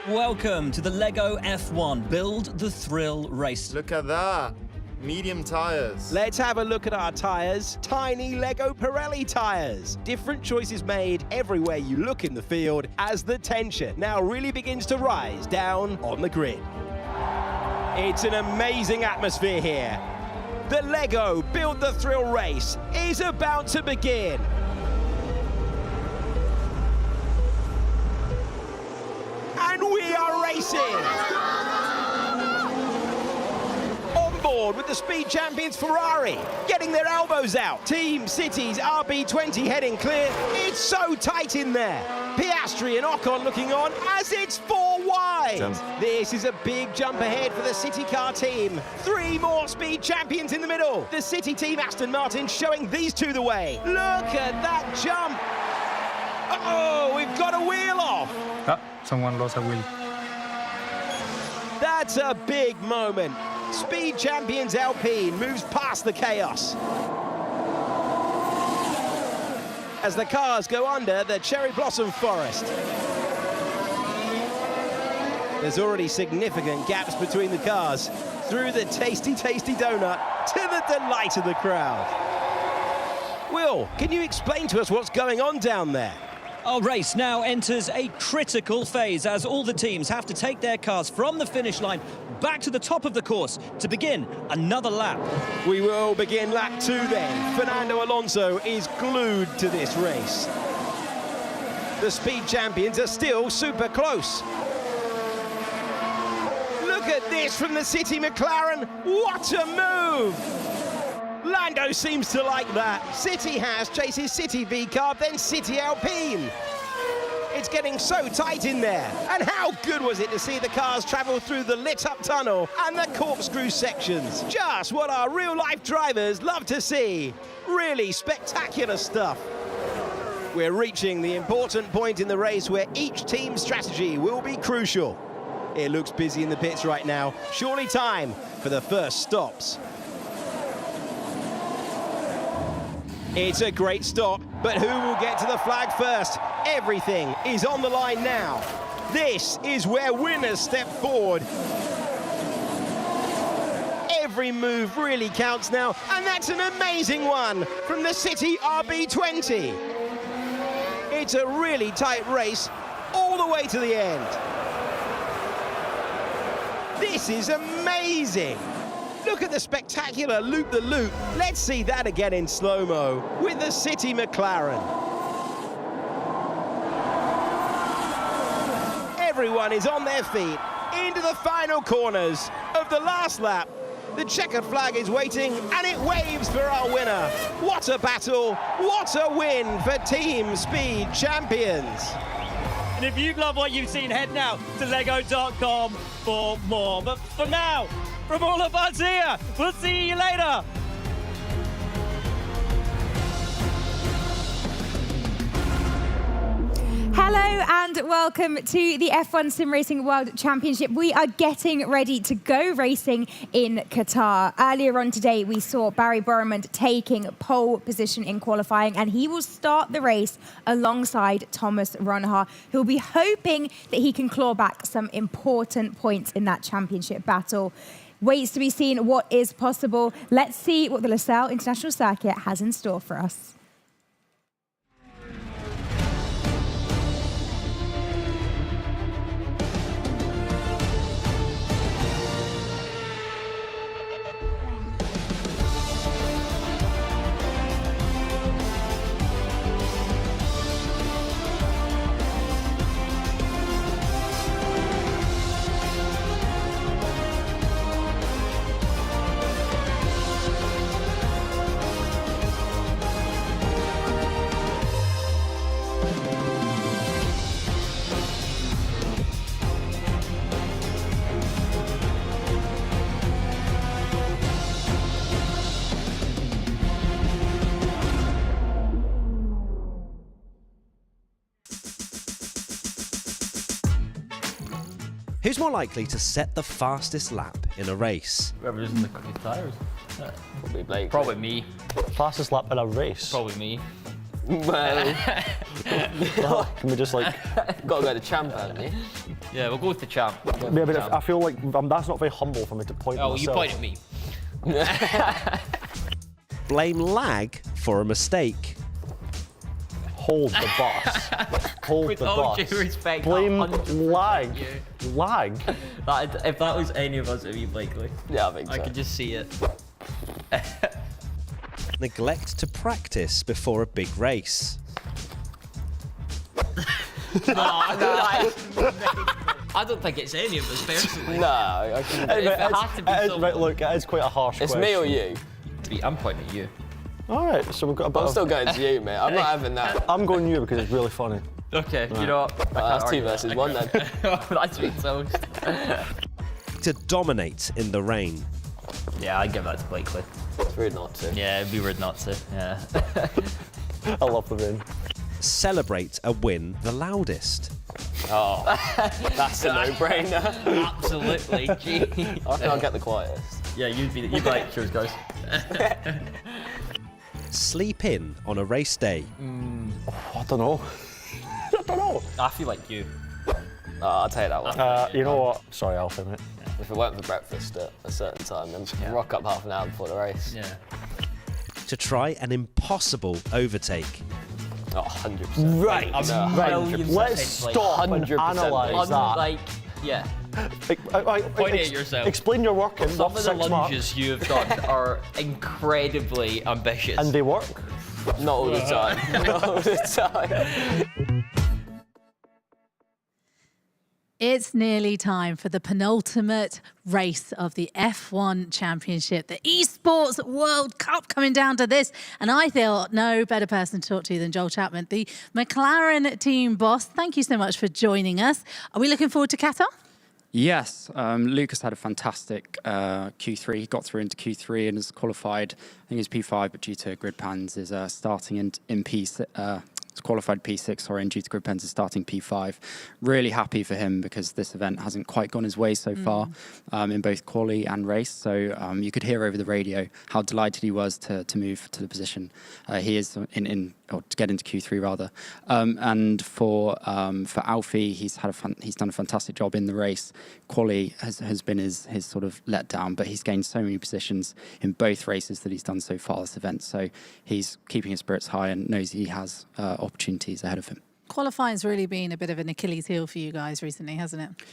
Welcome to the LEGO F1 Build the Thrill race. Look at that. Medium tires. Let's have a look at our tires. Tiny Lego Pirelli tires. Different choices made everywhere you look in the field as the tension now really begins to rise down on the grid. It's an amazing atmosphere here. The LEGO Build the Thrill race is about to begin. And we are racing! With the speed champions Ferrari getting their elbows out. Team City's RB20 heading clear. It's so tight in there. Piastri and Ocon looking on as it's 4 wide. This is a big jump ahead for the City car team. 3 more speed champions in the middle. The City team Aston Martin showing these two the way. Look at that jump. Uh-oh, we've got a wheel off. Ah, someone lost a wheel. That's a big moment. Speed champions Alpine moves past the chaos. As the cars go under the cherry blossom forest. There's already significant gaps between the cars through the tasty, tasty donut to the delight of the crowd. Will, can you explain to us what's going on down there? Our race now enters a critical phase as all the teams have to take their cars from the finish line back to the top of the course to begin another lap. We will begin lap 2 then. Fernando Alonso is glued to this race. The speed champions are still super close. Look at this from the City McLaren. What a move! Lando seems to like that. City has chases City V-Carb, then City Alpine. It's getting so tight in there. And how good was it to see the cars travel through the lit-up tunnel and the corkscrew sections? Just what our real-life drivers love to see. Really spectacular stuff. We're reaching the important point in the race where each team's strategy will be crucial. It looks busy in the pits right now. Surely time for the first stops. It's a great stop, but who will get to the flag first? Everything is on the line now. This is where winners step forward. Every move really counts now, and that's an amazing one from the City RB20. It's a really tight race all the way to the end. This is amazing. Look at the spectacular loop-the-loop. Let's see that again in slow-mo with the City McLaren. Everyone is on their feet into the final corners of the last lap. The checkered flag is waiting and it waves for our winner. What a battle, what a win for Team Speed Champions. And if you love what you've seen, head now to lego.com for more. But for now, from all of us here, we'll see you later. Hello and welcome to the F1 Sim Racing World Championship. We are getting ready to go racing in Qatar. Earlier on today, we saw Barry Boromond taking pole position in qualifying, and he will start the race alongside Thomas Ronhaar, who'll be hoping that he can claw back some important points in that championship battle. Waits to be seen what is possible. Let's see what the Losail International Circuit has in store for us. Who's more likely to set the fastest lap in a race? Whoever's in the quickest tyres. Probably Blake. Probably me. Fastest lap in a race. Probably me. Well, Can we just like... Got to go to champ, haven't you? Yeah, we'll go with the champ. Yeah, but I feel like that's not very humble for me to point Oh, myself. you point at me. Blame lag for a mistake. Hold the bus. Hold With the all bus. due respect, Blame 100% lag. you. Lag? If that was any of us, it'd be Blakely. Yeah, I think so. I could just see it. Neglect to practice before a big race. I don't think it's any of us, personally. No, I can... It has to be someone. Right, look, it is quite a harsh It's question. me or you. I'm pointing at you. All right, so we've got a bit I'm of... still going to you, mate. I'm not having that. I'm going you because it's really funny. Okay, you know what? That's 2 versus 1 then. That's me, so. To dominate in the rain. Yeah, I'd give that to Blakely. It's rude not to. Yeah, it'd be weird not to. Yeah. I love the rain. Celebrate a win the loudest. Oh, that's a no-brainer. Absolutely. Gee. I think I'll get the quietest. Yeah, you'd be like, cheers, guys. Sleep in on a race day. I don't know. I don't know. I feel like you. I'll take that one. You know what? Sorry, Alfie, mate. If we went for breakfast at a certain time, then rock up half an hour before the race. Yeah. To try an impossible overtake. Oh, 100%. Right, Million let's percent, stop and 100% analyse that. Like, yeah. Point at yourself. Explain your work in Some of the 6 lunges marks. you have done are incredibly ambitious. And they work. Not all the time. Not all the time. It's nearly time for the penultimate race of the F1 Championship, the Esports World Cup coming down to this. And I feel no better person to talk to than Joel Chapman, the McLaren team boss. Thank you so much for joining us. Are we looking forward to Qatar? Yes, Lucas had a fantastic Q3. He got through into Q3 and has qualified, I think it's P5, but due to grid pans is starting in P6. It's qualified P6, sorry, and due to grid pens is starting P5. Really happy for him because this event hasn't quite gone his way so far in both quali and race. So you could hear over the radio how delighted he was to move to the position he is in or to get into Q3 rather. And for Alfie, he's done a fantastic job in the race. Quali has been his sort of letdown, but he's gained so many positions in both races that he's done so far this event. So he's keeping his spirits high and knows he has opportunities ahead of him. Qualifying's really been a bit of an Achilles heel for you guys recently, hasn't it?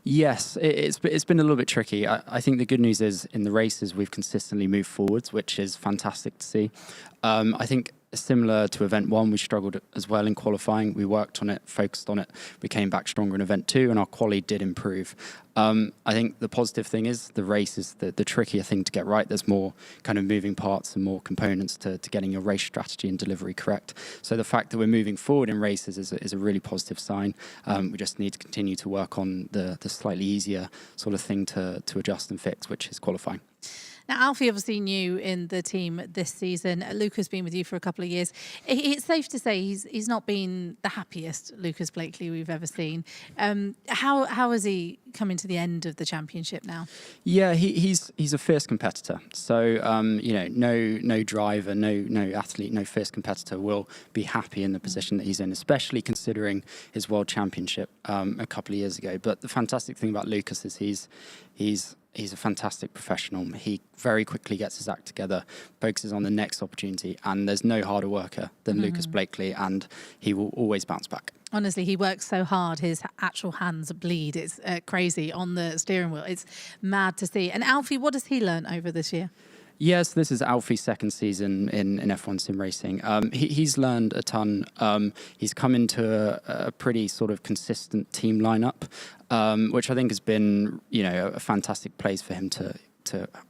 Yes, it's been a little bit tricky. I think the good news is in the races we've consistently moved forwards, which is fantastic to see. I think similar to event 1, we struggled as well in qualifying. We worked on it, focused on it. We came back stronger in event 2 and our quali did improve. I think the positive thing is the race is the trickier thing to get right. There's more kind of moving parts and more components to getting your race strategy and delivery correct. So the fact that we're moving forward in races is a really positive sign. We just need to continue to work on the slightly easier sort of thing to adjust and fix, which is qualifying. Now, Alfie, obviously new in the team this season. Luca's been with you for a couple of years. It's safe to say he's not been the happiest Lucas Blakely we've ever seen. How has he come into the end of the championship now? Yeah, he's a fierce competitor. So you know, no driver, no athlete, no fierce competitor will be happy in the position that he's in, especially considering his world championship a couple of years ago. But the fantastic thing about Lucas is he's a fantastic professional. He very quickly gets his act together, focuses on the next opportunity, and there's no harder worker than Lucas Blakely, and he will always bounce back. Honestly, he works so hard, his actual hands bleed. It's crazy on the steering wheel. It's mad to see. And Alfie, what has he learned over this year? Yes, this is Alfie's second season in F1 sim racing. He's learned a ton. He's come into a pretty sort of consistent team lineup, which I think has been, you know, a fantastic place for him to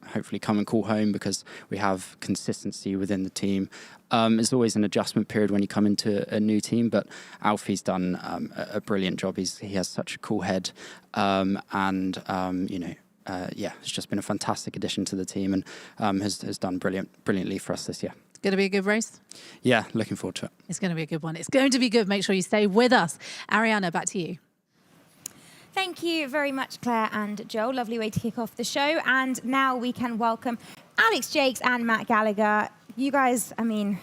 hopefully come and call home because we have consistency within the team. There's always an adjustment period when you come into a new team, but Alfie's done a brilliant job. He has such a cool head, you know. Yeah, it's just been a fantastic addition to the team and has done brilliantly for us this year. It's going to be a good race? Yeah, looking forward to it. It's going to be a good one. It's going to be good. Make sure you stay with us. Ariana, back to you. Thank you very much, Claire and Joel. Lovely way to kick off the show. And now we can welcome Alex Jakes and Matt Gallagher. You guys, I mean,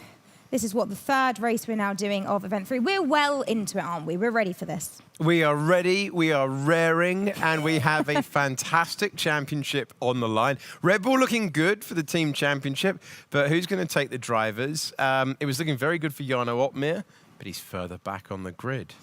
This is what, the third race we're now doing of Event 3. We're well into it, aren't we? We're ready for this. We are ready, we are raring, and we have a fantastic championship on the line. Red Bull looking good for the team championship, but who's going to take the drivers? It was looking very good for Jarno Opmeer, but he's further back on the grid.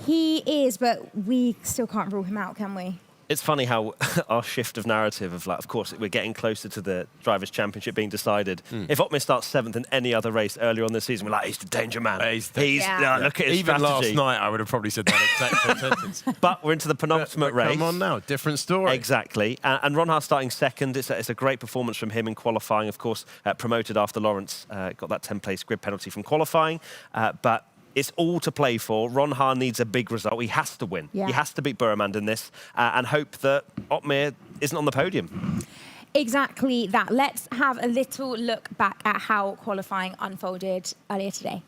He is, but we still can't rule him out, can we? It's funny how our shift of narrative of, like, of course, we're getting closer to the Drivers' Championship being decided. If Opmeer starts 7th in any other race earlier on this season, we're like, he's the danger man. Look at his Even strategy. last night, I would have probably said that exact sentence. But we're into the penultimate race. Come on now, different story. Exactly. And Ron Haas starting second. It's a great performance from him in qualifying. Of course, promoted after Lawrence got that 10th-place grid penalty from qualifying. But it's all to play for. Ron Haar needs a big result. He has to win. Yeah. He has to beat Buremand in this and hope that Opmeer isn't on the podium. Exactly that. Let's have a little look back at how qualifying unfolded earlier today.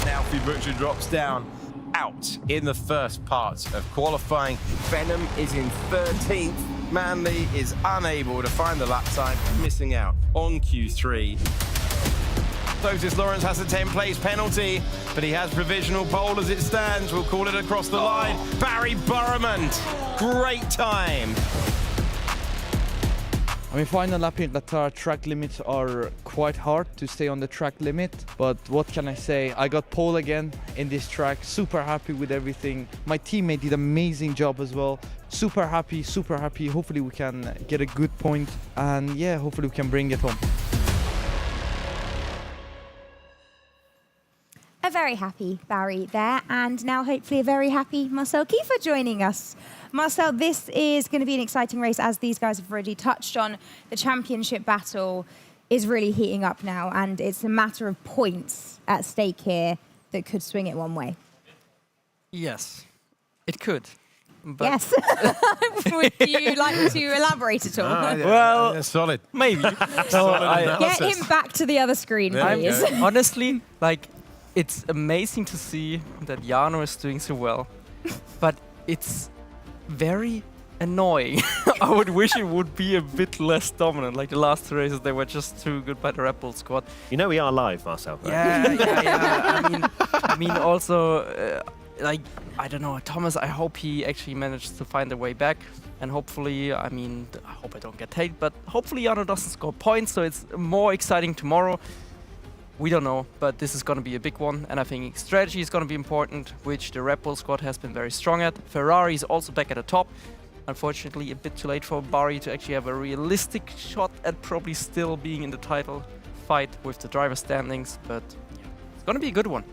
Now Butcher drops down out in the first part of qualifying. Venom is in 13th. Manley is unable to find the lap time, missing out on Q3. Otis Lawrence has a 10th-place penalty, but he has provisional pole as it stands. We'll call it across the line. Barry Buremand, great time. I mean, final lap in Qatar, track limits are quite hard to stay on the track limit, but what can I say? I got pole again in this track, super happy with everything. My teammate did an amazing job as well. Super happy, super happy. Hopefully we can get a good point, and yeah, hopefully we can bring it home. A very happy Barry there, and now hopefully a very happy Marcel Kiefer joining us. Marcel, this is going to be an exciting race, as these guys have already touched on. The championship battle is really heating up now, and it's a matter of points at stake here that could swing it one way. Yes, it could. But yes. Would you like to elaborate at all? Well, solid. Maybe. Get him back to the other screen, please. Honestly, like, it's amazing to see that Jarno is doing so well, but it's very annoying. I would wish it would be a bit less dominant. Like the last two races, they were just too good by the Red Bull squad. You know we are live, Marcel. Right? Yeah. I mean, also, like, I don't know, Thomas, I hope he actually managed to find a way back. And hopefully, I mean, I hope I don't get hate, but hopefully Jarno doesn't score points, so it's more exciting tomorrow. We don't know, but this is going to be a big one, and I think strategy is going to be important, which the Red Bull squad has been very strong at. Ferrari is also back at the top. Unfortunately, a bit too late for Barry to actually have a realistic shot at probably still being in the title fight with the driver standings, but yeah, it's going to be a good one.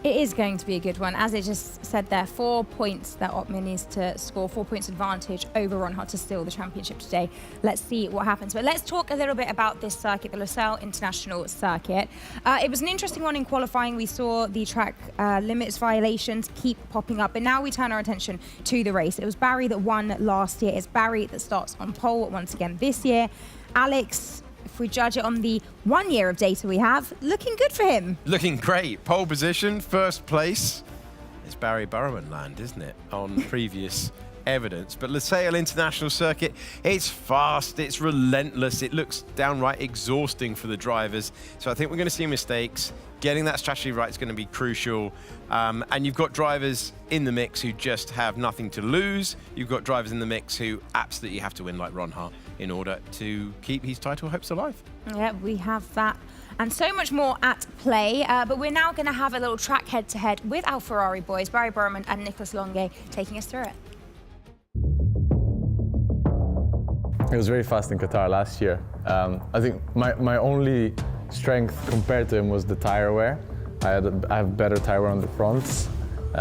It is going to be a good one. As it just said there, 4 points that Opmeer needs to score, 4 points advantage over Ron Haar to steal the championship today. Let's see what happens. But let's talk a little bit about this circuit, the Losail International Circuit. It was an interesting one in qualifying. We saw the track limits violations keep popping up, and now we turn our attention to the race. It was Barry that won last year. It's Barry that starts on pole once again this year. Alex, if we judge it on the 1 year of data we have, looking good for him. Looking great. Pole position, first place. It's Barry Buremand land, isn't it, on previous evidence. But Losail International Circuit, it's fast, it's relentless, it looks downright exhausting for the drivers. So I think we're going to see mistakes. Getting that strategy right is going to be crucial. And you've got drivers in the mix who just have nothing to lose. You've got drivers in the mix who absolutely have to win, like Ron Haar, in order to keep his title hopes alive. Yeah, we have that and so much more at play. But we're now going to have a little track head-to-head with our Ferrari boys, Barry Buremand and Nicolas Longuet, taking us through it. It was very fast in Qatar last year. I think my only strength compared to him was the tire wear. I have better tire wear on the fronts,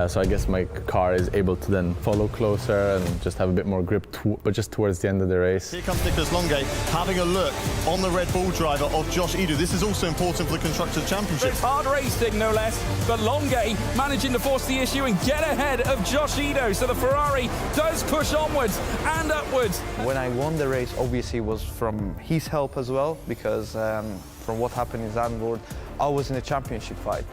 so I guess my car is able to then follow closer and just have a bit more grip, but just towards the end of the race. Here comes Nicolas Longuet having a look on the Red Bull driver of Josh Ido. This is also important for the Constructors' Championship. It's hard racing, no less, but Longuet managing to force the issue and get ahead of Josh Ido, so the Ferrari does push onwards and upwards. When I won the race, obviously it was from his help as well, because from what happened in Zandvoort, I was in a championship fight.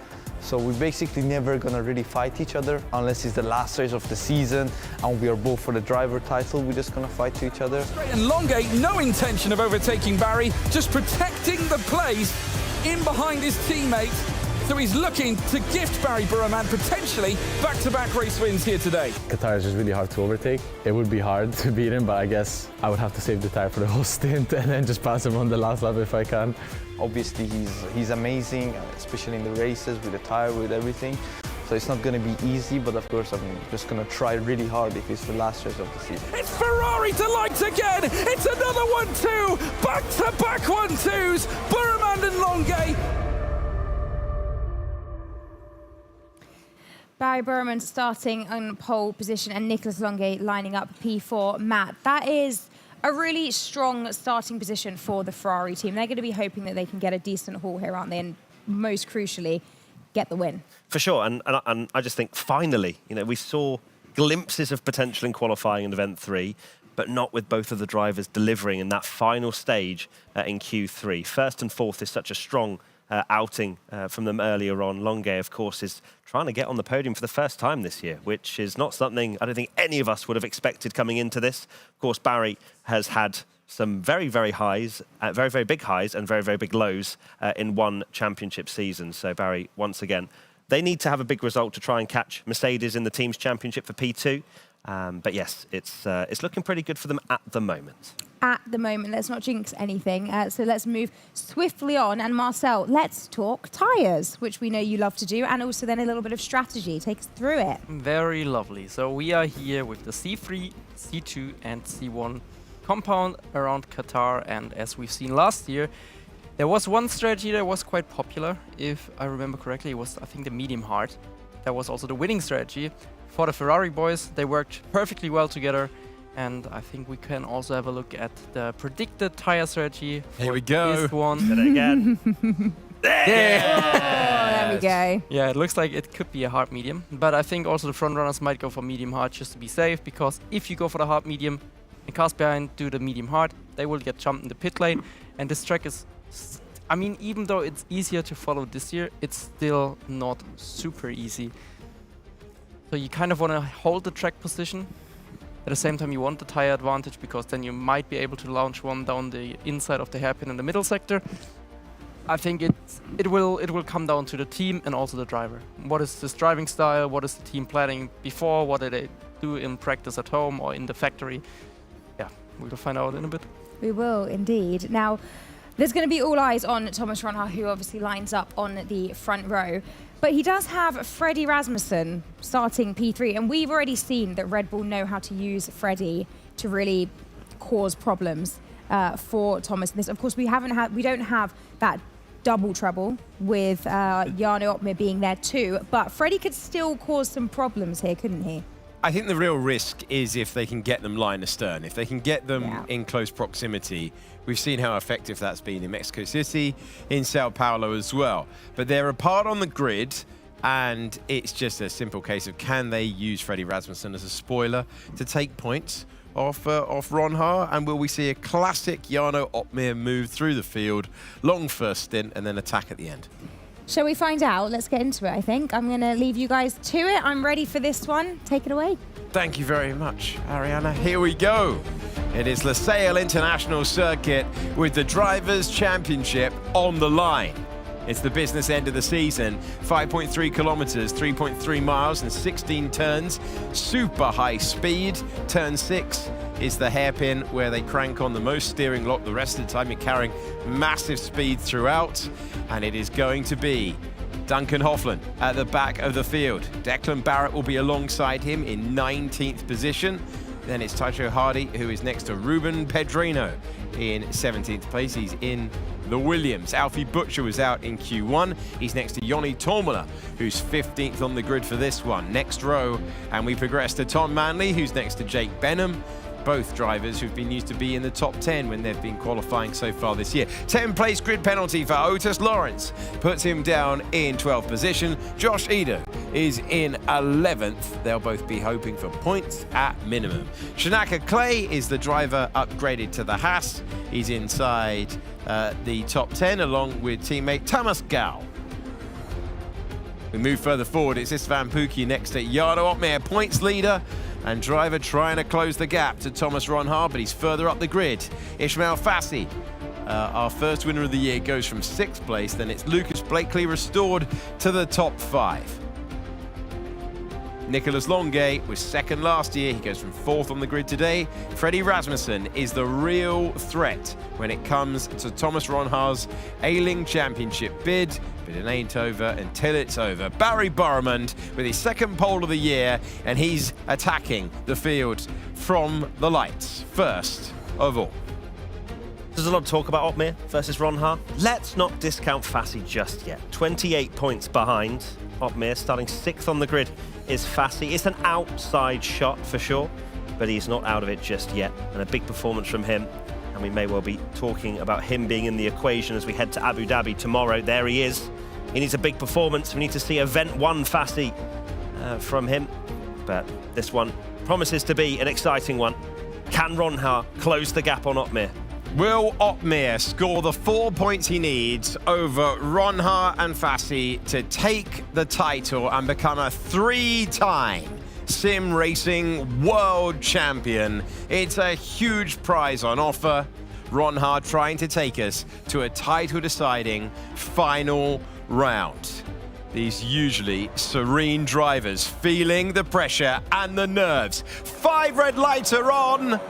So we're basically never gonna really fight each other unless it's the last race of the season and we are both for the driver title. We're just gonna fight to each other. And Longay, no intention of overtaking Barry, just protecting the place in behind his teammate. So he's looking to gift Barry Burman potentially back-to-back race wins here today. Qatar is just really hard to overtake. It would be hard to beat him, but I guess I would have to save the tire for the whole stint and then just pass him on the last lap if I can. Obviously, he's amazing, especially in the races, with the tire, with everything. So it's not going to be easy, but of course, I'm just going to try really hard if it's the last race of the season. It's Ferrari delight again! It's another 1-2! Back-to-back 1-2s! Burman and Longay. Barry Burman starting on pole position and Nicholas Longay lining up P4. Matt, that is a really strong starting position for the Ferrari team. They're going to be hoping that they can get a decent haul here, aren't they? And most crucially, get the win. For sure, and I just think finally, we saw glimpses of potential in qualifying in Event 3, but not with both of the drivers delivering in that final stage in Q3. First and fourth is such a strong outing from them earlier on. Longay, of course, is trying to get on the podium for the first time this year, which is not something I don't think any of us would have expected coming into this. Of course, Barry has had some very, very highs, very, very big highs and very, very big lows in one championship season. So Barry, once again, they need to have a big result to try and catch Mercedes in the team's championship for P2. But yes, it's looking pretty good for them at the moment. At the moment, let's not jinx anything. So let's move swiftly on. And Marcel, let's talk tyres, which we know you love to do, and also then a little bit of strategy. Take us through it. Very lovely. So we are here with the C3, C2 and C1 compound around Qatar. And as we've seen last year, there was one strategy that was quite popular. If I remember correctly, it was, I think, the medium hard. That was also the winning strategy. For the Ferrari boys, they worked perfectly well together. And I think we can also have a look at the predicted tire strategy for Here we go. this one. Did it again. There we go. Yeah, it looks like it could be a hard medium. But I think also the front runners might go for medium hard just to be safe, because if you go for the hard medium and cars behind do the medium hard, they will get jumped in the pit lane. And this track is, I mean, even though it's easier to follow this year, it's still not super easy. So you kind of want to hold the track position. At the same time, you want the tire advantage, because then you might be able to launch one down the inside of the hairpin in the middle sector. I think it will come down to the team and also the driver. What is this driving style? What is the team planning before? What do they do in practice at home or in the factory? Yeah, we'll find out in a bit. We will indeed. Now, there's going to be all eyes on Thomas Ronhaar, who obviously lines up on the front row. But he does have Freddie Rasmussen starting P3, and we've already seen that Red Bull know how to use Freddie to really cause problems for Thomas. And this, of course, we don't have that double trouble with Jarno Opmeer being there too, but Freddie could still cause some problems here, couldn't he? I think the real risk is if they can get them line astern, if they can get them in close proximity. We've seen how effective that's been in Mexico City, in Sao Paulo as well. But they're apart on the grid, and it's just a simple case of can they use Freddie Rasmussen as a spoiler to take points off Ronhaar, and will we see a classic Jarno Opmeer move through the field, long first stint, and then attack at the end? Shall we find out? Let's get into it, I think. I'm going to leave you guys to it. I'm ready for this one. Take it away. Thank you very much, Ariana. Here we go. It is Losail International Circuit with the Drivers' Championship on the line. It's the business end of the season. 5.3 kilometers, 3.3 miles and 16 turns. Super high speed. Turn 6 is the hairpin where they crank on the most steering lock. The rest of the time you're carrying massive speed throughout. And it is going to be Duncan Houghlin at the back of the field. Declan Barrett will be alongside him in 19th position. Then it's Tycho Hardy, who is next to Ruben Pedrino in 17th place. He's in the Williams. Alfie Butcher was out in Q1. He's next to Joni Tormula, who's 15th on the grid for this one. Next row, and we progress to Tom Manley, who's next to Jake Benham. Both drivers who've been used to be in the top 10 when they've been qualifying so far this year. 10th place grid penalty for Otis Lawrence puts him down in 12th position. Josh Eder is in 11th. They'll both be hoping for points at minimum. Shanaka Clay is the driver upgraded to the Haas. He's inside the top 10 along with teammate Thomas Gall. We move further forward. It's Istvan Pukki next to Jarno Opmeer, points leader, and driver trying to close the gap to Thomas Ronhaar, but he's further up the grid. Ismail Fassi, our first winner of the year, goes from 6th place. Then it's Lucas Blakely restored to the top 5. Nicholas Longe was 2nd last year. He goes from 4th on the grid today. Freddie Rasmussen is the real threat when it comes to Thomas Ronhaar's A-Ling Championship bid. But it ain't over until it's over. Barry Burmond with his 2nd pole of the year, and he's attacking the field from the lights first of all. There's a lot of talk about Opmeer versus Ronhaar. Let's not discount Fassi just yet. 28 points behind Opmeer, starting 6th on the grid is Fassi. It's an outside shot for sure, but he's not out of it just yet. And a big performance from him. And we may well be talking about him being in the equation as we head to Abu Dhabi tomorrow. There he is. He needs a big performance. We need to see Event 1 Fassi from him. But this one promises to be an exciting one. Can Ronhaar close the gap on Opmeer? Will Opmeer score the 4 points he needs over Ronhaar and Fassi to take the title and become a 3-time sim racing world champion? It's a huge prize on offer. Ronhaar trying to take us to a title-deciding final round. These usually serene drivers feeling the pressure and the nerves. 5 red lights are on.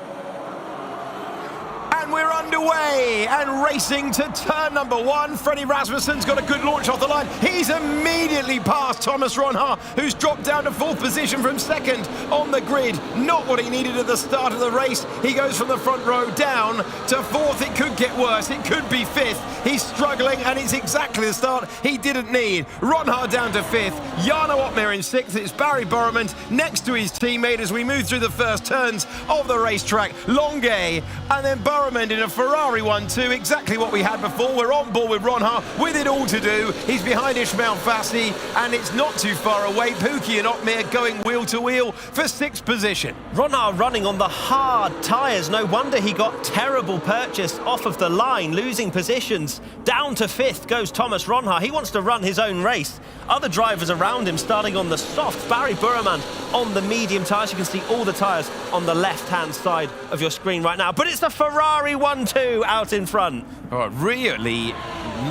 And we're underway and racing to turn number 1. Freddie Rasmussen's got a good launch off the line. He's immediately past Thomas Ronhaar, who's dropped down to 4th position from 2nd on the grid. Not what he needed at the start of the race. He goes from the front row down to 4th. It could get worse. It could be 5th. He's struggling, and it's exactly the start he didn't need. Ronhaar down to 5th. Jarno Opmeer in 6th. It's Barry Burmond next to his teammate as we move through the first turns of the racetrack. Longe, and then Burmond in a Ferrari 1-2, exactly what we had before. We're on board with Ronhaar with it all to do. He's behind Ismail Fassi, and it's not too far away. Pukki and Opmeer going wheel to wheel for 6th position. Ronhaar running on the hard tyres. No wonder he got terrible purchase off of the line, losing positions. Down to 5th goes Thomas Ronhaar. He wants to run his own race. Other drivers around him starting on the soft. Barry Burmond on the medium tyres. You can see all the tyres on the left-hand side of your screen right now. But it's the Ferrari 1-2 out in front. Oh, really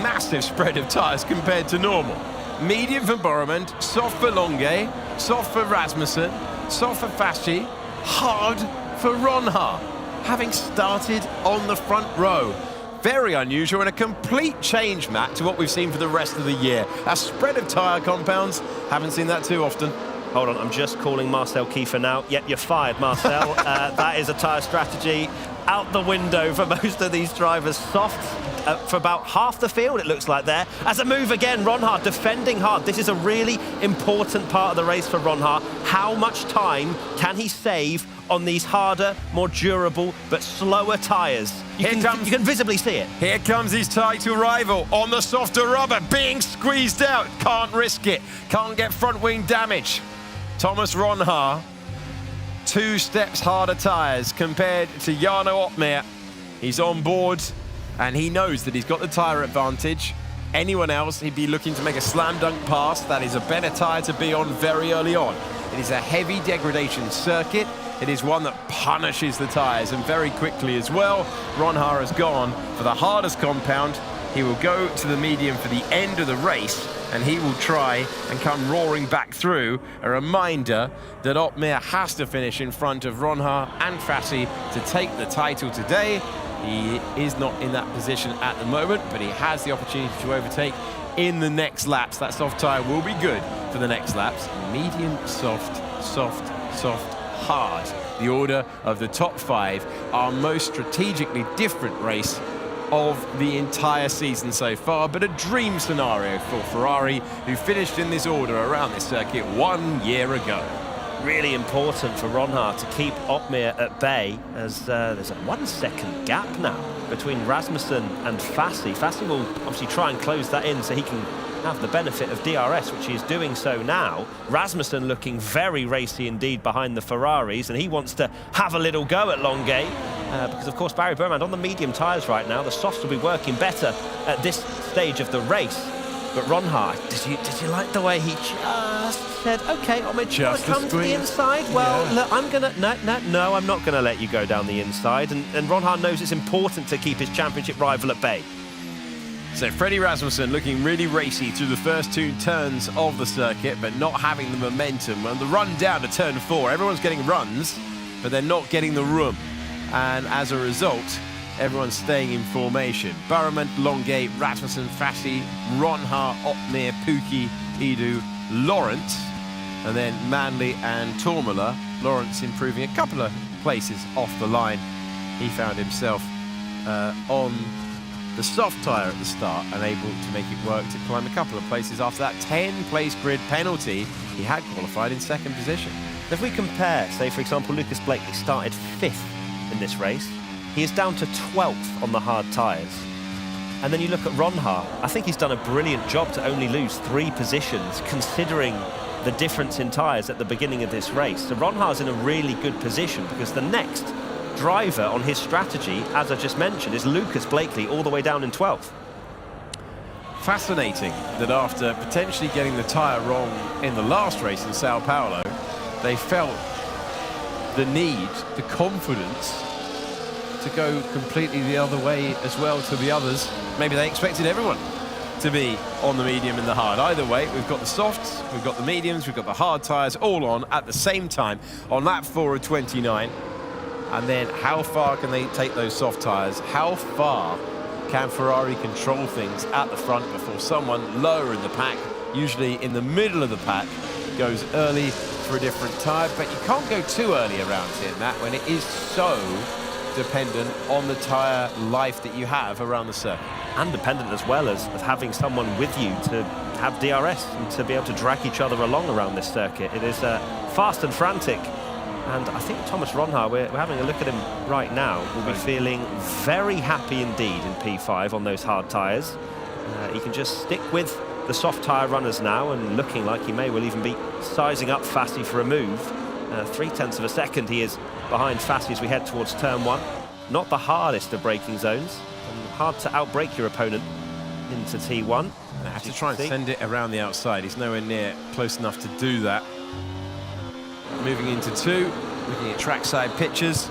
massive spread of tyres compared to normal. Medium for Burmond, soft for Longe, soft for Rasmussen, soft for Fassi, hard for Ronhaar, having started on the front row. Very unusual and a complete change, Matt, to what we've seen for the rest of the year. A spread of tyre compounds, haven't seen that too often. Hold on, I'm just calling Marcel Kiefer now. Yep, you're fired, Marcel. That is a tyre strategy out the window for most of these drivers. Soft for about half the field, it looks like there. As a move again, Ronhaar defending hard. This is a really important part of the race for Ronhaar. How much time can he save on these harder, more durable, but slower tyres? You can visibly see it. Here comes his title rival on the softer rubber, being squeezed out. Can't risk it. Can't get front wing damage. Thomas Ronhaar, 2 steps harder tyres compared to Jarno Opmeer. He's on board, and he knows that he's got the tyre advantage. Anyone else, he'd be looking to make a slam dunk pass. That is a better tyre to be on very early on. It is a heavy degradation circuit. It is one that punishes the tyres, and very quickly as well. Ronhaar has gone for the hardest compound. He will go to the medium for the end of the race, and he will try and come roaring back through. A reminder that Opmeer has to finish in front of Ronhaar and Fassi to take the title today. He is not in that position at the moment, but he has the opportunity to overtake in the next laps. That soft tyre will be good for the next laps. Medium, soft, soft, soft, hard. The order of the top 5, our most strategically different race of the entire season so far, but a dream scenario for Ferrari, who finished in this order around this circuit 1 year ago. Really important for Ronhaar to keep Opmeer at bay, as there's a 1 second gap now between Rasmussen and Fassi. Fassi will obviously try and close that in so he can have the benefit of DRS, which he is doing so now. Rasmussen looking very racy indeed behind the Ferraris, and he wants to have a little go at Longe, because of course Barry Burmond on the medium tyres right now. The softs will be working better at this stage of the race. But Ron Hart, did you like the way he just said, okay, I'm going to come to the inside? Well, look, I'm going to... No, I'm not going to let you go down the inside. And Ron Hart knows it's important to keep his championship rival at bay. So Freddie Rasmussen looking really racy through the first 2 turns of the circuit, but not having the momentum. And the run down to turn 4, everyone's getting runs, but they're not getting the room. And as a result, everyone's staying in formation. Burman, Longay, Rasmussen, Fassi, Ron Hart, Opmeer, Pukki, Edu, Lawrence, and then Manley and Tormula. Lawrence improving a couple of places off the line. He found himself on the soft tyre at the start and able to make it work to climb a couple of places after that 10-place grid penalty. He had qualified in 2nd position. If we compare, say, for example, Lucas Blakely started 5th in this race. He is down to 12th on the hard tyres. And then you look at Ron Hart. I think he's done a brilliant job to only lose 3 positions, considering the difference in tyres at the beginning of this race. So Ron Hart's in a really good position because the next driver on his strategy, as I just mentioned, is Lucas Blakely, all the way down in 12th. Fascinating that after potentially getting the tyre wrong in the last race in Sao Paulo, they felt the need, the confidence to go completely the other way as well to the others. Maybe they expected everyone to be on the medium and the hard. Either way, we've got the softs, we've got the mediums, we've got the hard tyres all on at the same time on lap 4 of 29. And then how far can they take those soft tyres? How far can Ferrari control things at the front before someone lower in the pack, usually in the middle of the pack, goes early for a different tyre? But you can't go too early around here, Matt, when it is so dependent on the tyre life that you have around the circuit. And dependent as well as of having someone with you to have DRS and to be able to drag each other along around this circuit. It is fast and frantic. And I think Thomas Ron Hart, we're having a look at him right now, will be feeling very happy indeed in P5 on those hard tyres. He can just stick with the soft tyre runners now and looking like he may well even be sizing up Fassi for a move. 0.3 of a second he is behind Fassi as we head towards turn 1. Not the hardest of braking zones. And hard to outbrake your opponent into T1. They have to try and send it around the outside. He's nowhere near close enough to do that. Moving into 2, looking at trackside pictures.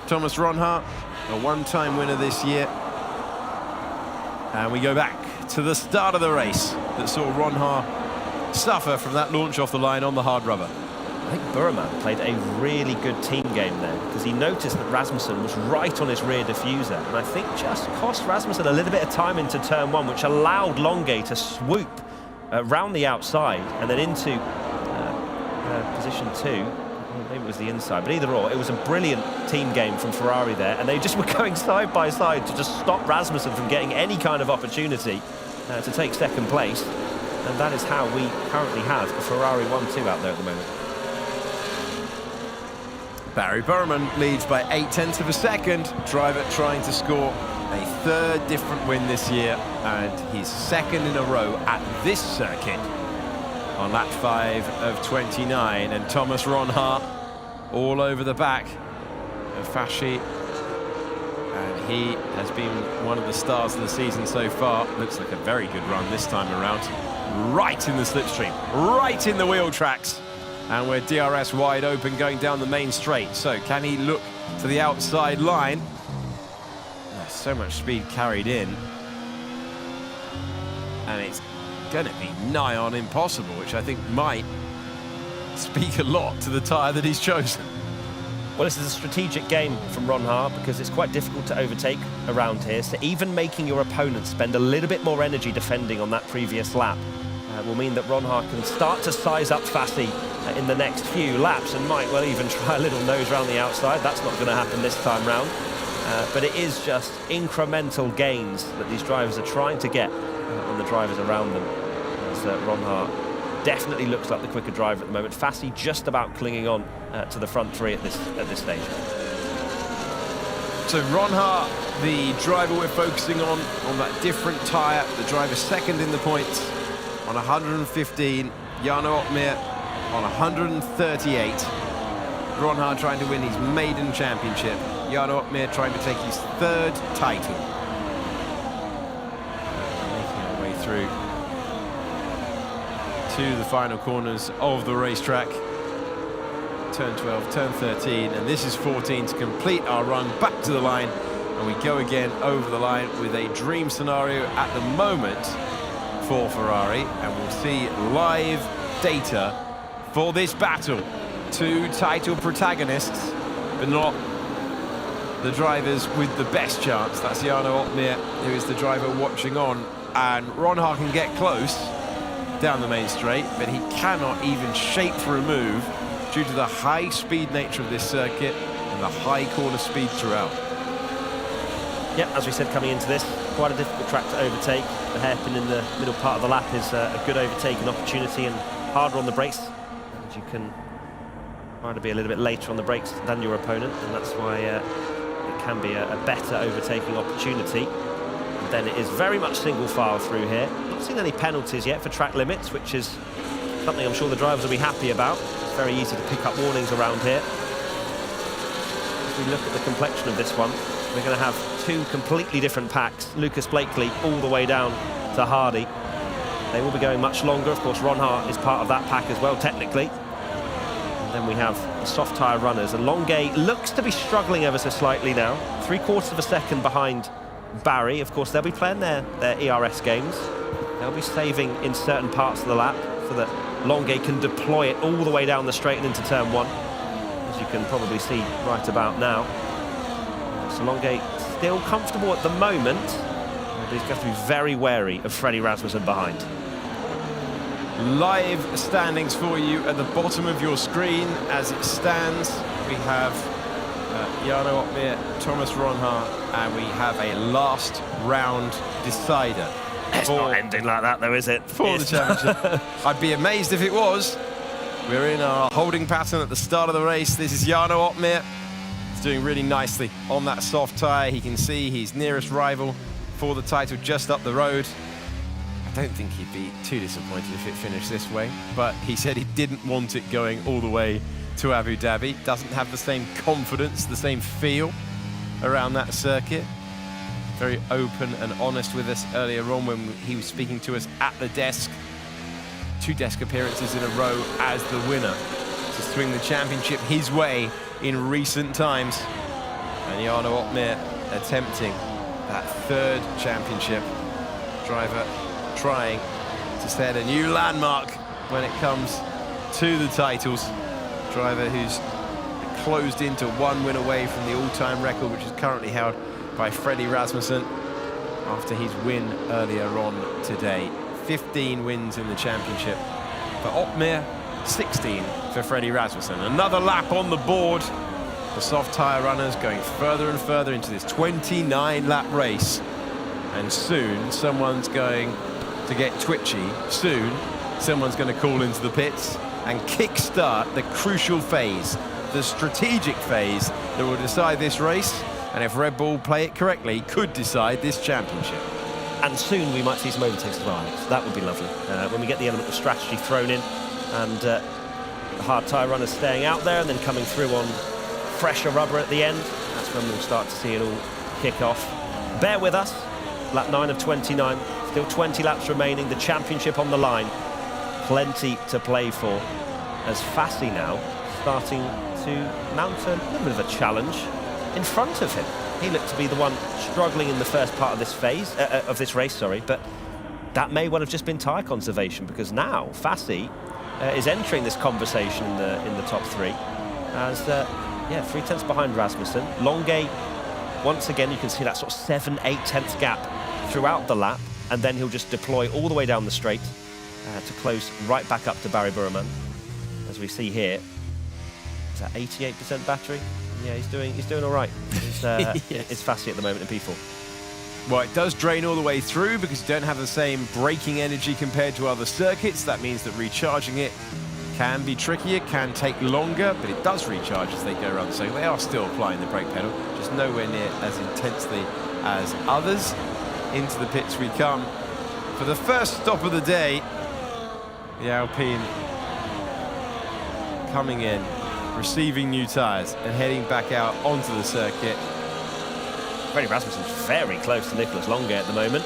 Thomas Ron Hart, a one-time winner this year. And we go back to the start of the race that saw Ron Hart suffer from that launch off the line on the hard rubber. I think Burman played a really good team game there because he noticed that Rasmussen was right on his rear diffuser, and I think just cost Rasmussen a little bit of time into turn 1, which allowed Longay to swoop round the outside and then into position 2. Maybe it was the inside, but either or, it was a brilliant team game from Ferrari there, and they just were going side by side to just stop Rasmussen from getting any kind of opportunity to take 2nd place, and that is how we currently have a Ferrari 1-2 out there at the moment. Barry Burman leads by 0.8 of a second. Driver trying to score a 3rd different win this year, and his 2nd in a row at this circuit on lap 5 of 29. And Thomas Ron Hart all over the back of Fassi, and he has been one of the stars of the season so far. Looks like a very good run this time around. Right in the slipstream, right in the wheel tracks. And we're DRS wide open going down the main straight. So can he look to the outside line? There's so much speed carried in. And it's going to be nigh on impossible, which I think might speak a lot to the tyre that he's chosen. Well, this is a strategic game from Ron Hart because it's quite difficult to overtake around here. So even making your opponent spend a little bit more energy defending on that previous lap will mean that Ron Hart can start to size up Fassi in the next few laps and might well even try a little nose round the outside. That's not going to happen this time round. But it is just incremental gains that these drivers are trying to get on the drivers around them. As Ron Hart definitely looks like the quicker driver at the moment. Fassi just about clinging on to the front 3 at this stage. So Ron Hart, the driver we're focusing on that different tyre, the driver 2nd in the points on 115, Jarno Opmeer on 138. Ron Hart trying to win his maiden championship. Jarno Opmeer trying to take his 3rd title. Making our way through to the final corners of the racetrack. Turn 12, turn 13, and this is 14 to complete our run back to the line. And we go again over the line with a dream scenario at the moment for Ferrari. And we'll see live data for this battle. Two title protagonists, but not the drivers with the best chance. That's Jarno Opmeer, who is the driver watching on. And Ronhaar can get close down the main straight, but he cannot even shape for a move due to the high speed nature of this circuit and the high corner speed throughout. Yeah, as we said coming into this, quite a difficult track to overtake. The hairpin in the middle part of the lap is a good overtaking opportunity and harder on the brakes. And you can try to be a little bit later on the brakes than your opponent, and that's why it can be a better overtaking opportunity. And then it is very much single file through here. Not seen any penalties yet for track limits, which is something I'm sure the drivers will be happy about. It's very easy to pick up warnings around here. As we look at the complexion of this one, we're going to have two completely different packs. Lucas Blakely all the way down to Hardy. They will be going much longer. Of course, Ronhaar is part of that pack as well, technically. And then we have the soft tyre runners. And Longuet looks to be struggling ever so slightly now. 3/4 of a second behind Barry. Of course, they'll be playing their ERS games. They'll be saving in certain parts of the lap so that Longuet can deploy it all the way down the straight and into turn 1, as you can probably see right about now. So Longuet still comfortable at the moment, but he's got to be very wary of Freddie Rasmussen behind. Live standings for you at the bottom of your screen. As it stands, we have Jarno Opmeer, Thomas Ronhaar, and we have a last round decider. It's not ending like that though, is it? For the championship. I'd be amazed if it was. We're in our holding pattern at the start of the race. This is Jarno Opmeer. He's doing really nicely on that soft tyre. He can see his nearest rival for the title just up the road. I don't think he'd be too disappointed if it finished this way, but he said he didn't want it going all the way to Abu Dhabi. Doesn't have the same confidence, the same feel around that circuit. Very open and honest with us earlier on when he was speaking to us at the desk. 2 desk appearances in a row as the winner to swing the championship his way in recent times. And Jarno Opmeer attempting that 3rd championship. Driver trying to set a new landmark when it comes to the titles. Driver who's closed into 1 win away from the all-time record, which is currently held by Freddie Rasmussen after his win earlier on today. 15 wins in the championship for Opmeer, 16 for Freddie Rasmussen. Another lap on the board. The soft tyre runners going further and further into this 29-lap race. And soon someone's going to get twitchy. Soon someone's going to call into the pits and kick-start the crucial phase, the strategic phase that will decide this race. And if Red Bull play it correctly, could decide this championship. And soon we might see some overtakes as well, Alex. That would be lovely. When we get the element of strategy thrown in and the hard tyre runners staying out there and then coming through on fresher rubber at the end, that's when we'll start to see it all kick off. Bear with us. Lap 9 of 29. Still 20 laps remaining. The championship on the line. Plenty to play for. As Fassi now starting to mount a little bit of a challenge in front of him. He looked to be the one struggling in the first part of this phase, of this race, sorry, but that may well have just been tyre conservation, because now Fassi is entering this conversation in the top 3 as 3/10 behind Rasmussen. Longuet, once again, you can see that sort of 7/8 gap throughout the lap, and then he'll just deploy all the way down the straight to close right back up to Barry Burman. As we see here, is that 88% battery? Yeah, he's doing all right. It's Fassi at the moment in P4. Well, it does drain all the way through because you don't have the same braking energy compared to other circuits. That means that recharging it can be trickier, can take longer, but it does recharge as they go around the circuit. They are still applying the brake pedal, just nowhere near as intensely as others. Into the pits we come for the first stop of the day. The Alpine coming in, receiving new tyres and heading back out onto the circuit. Freddie Rasmussen's very close to Nicholas Longuet at the moment.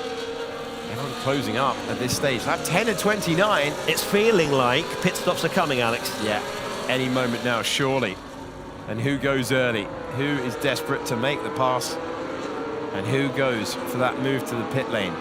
Everyone closing up at this stage. Lap 10 and 29. It's feeling like pit stops are coming, Alex. Yeah, any moment now, surely. And who goes early? Who is desperate to make the pass? And who goes for that move to the pit lane?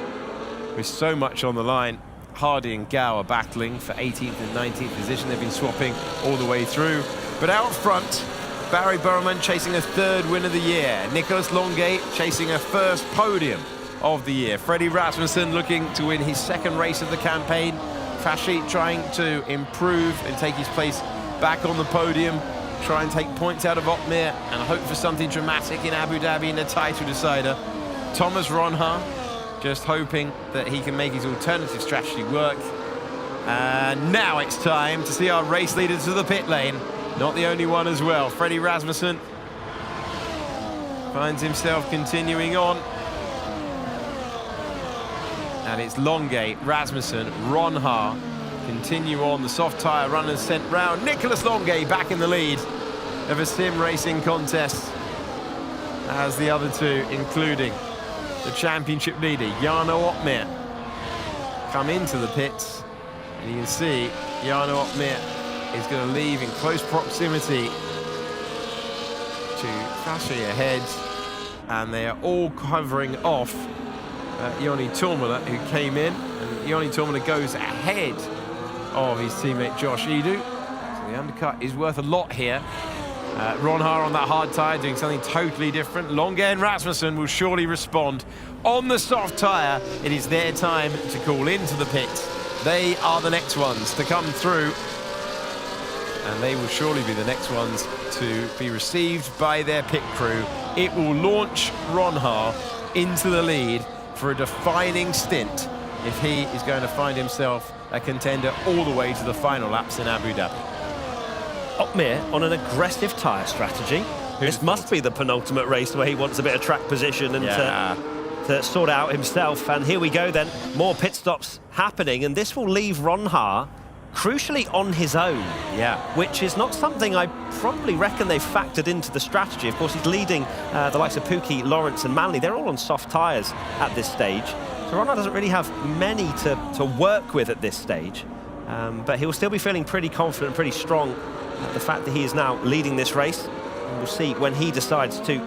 With so much on the line, Hardy and Gao are battling for 18th and 19th position. They've been swapping all the way through. But out front, Barry Burman chasing a 3rd win of the year. Nicholas Longay chasing a 1st podium of the year. Freddie Rasmussen looking to win his 2nd race of the campaign. Fashi trying to improve and take his place back on the podium. Try and take points out of Otmir and hope for something dramatic in Abu Dhabi in the title decider. Thomas Ronha just hoping that he can make his alternative strategy work. And now it's time to see our race leader to the pit lane. Not the only one as well. Freddie Rasmussen finds himself continuing on. And it's Longay, Rasmussen, Ronha continue on. The soft tyre runners sent round. Nicholas Longay back in the lead of a sim racing contest, as the other two, including the championship leader, Jarno Opmeer, come into the pits. And you can see Jarno Opmeer is going to leave in close proximity to Fashi ahead. And they are all covering off Joni Tormela, who came in. And Joni Tormela goes ahead of his teammate Josh Edu. So the undercut is worth a lot here. Ronha on that hard tyre doing something totally different. Longay and Rasmussen will surely respond. On the soft tyre, it is their time to call into the pit. They are the next ones to come through. And they will surely be the next ones to be received by their pit crew. It will launch Ronha into the lead for a defining stint if he is going to find himself a contender all the way to the final laps in Abu Dhabi. Opmeer on an aggressive tyre strategy. This must be the penultimate race where he wants a bit of track position and to sort out himself. And here we go then, more pit stops happening, and this will leave Ronha crucially on his own. Yeah. Which is not something I probably reckon they've factored into the strategy. Of course, he's leading the likes of Pookie, Lawrence and Manley. They're all on soft tyres at this stage. So Ronha doesn't really have many to work with at this stage. But he'll still be feeling pretty confident, pretty strong. The fact that he is now leading this race. And we'll see when he decides to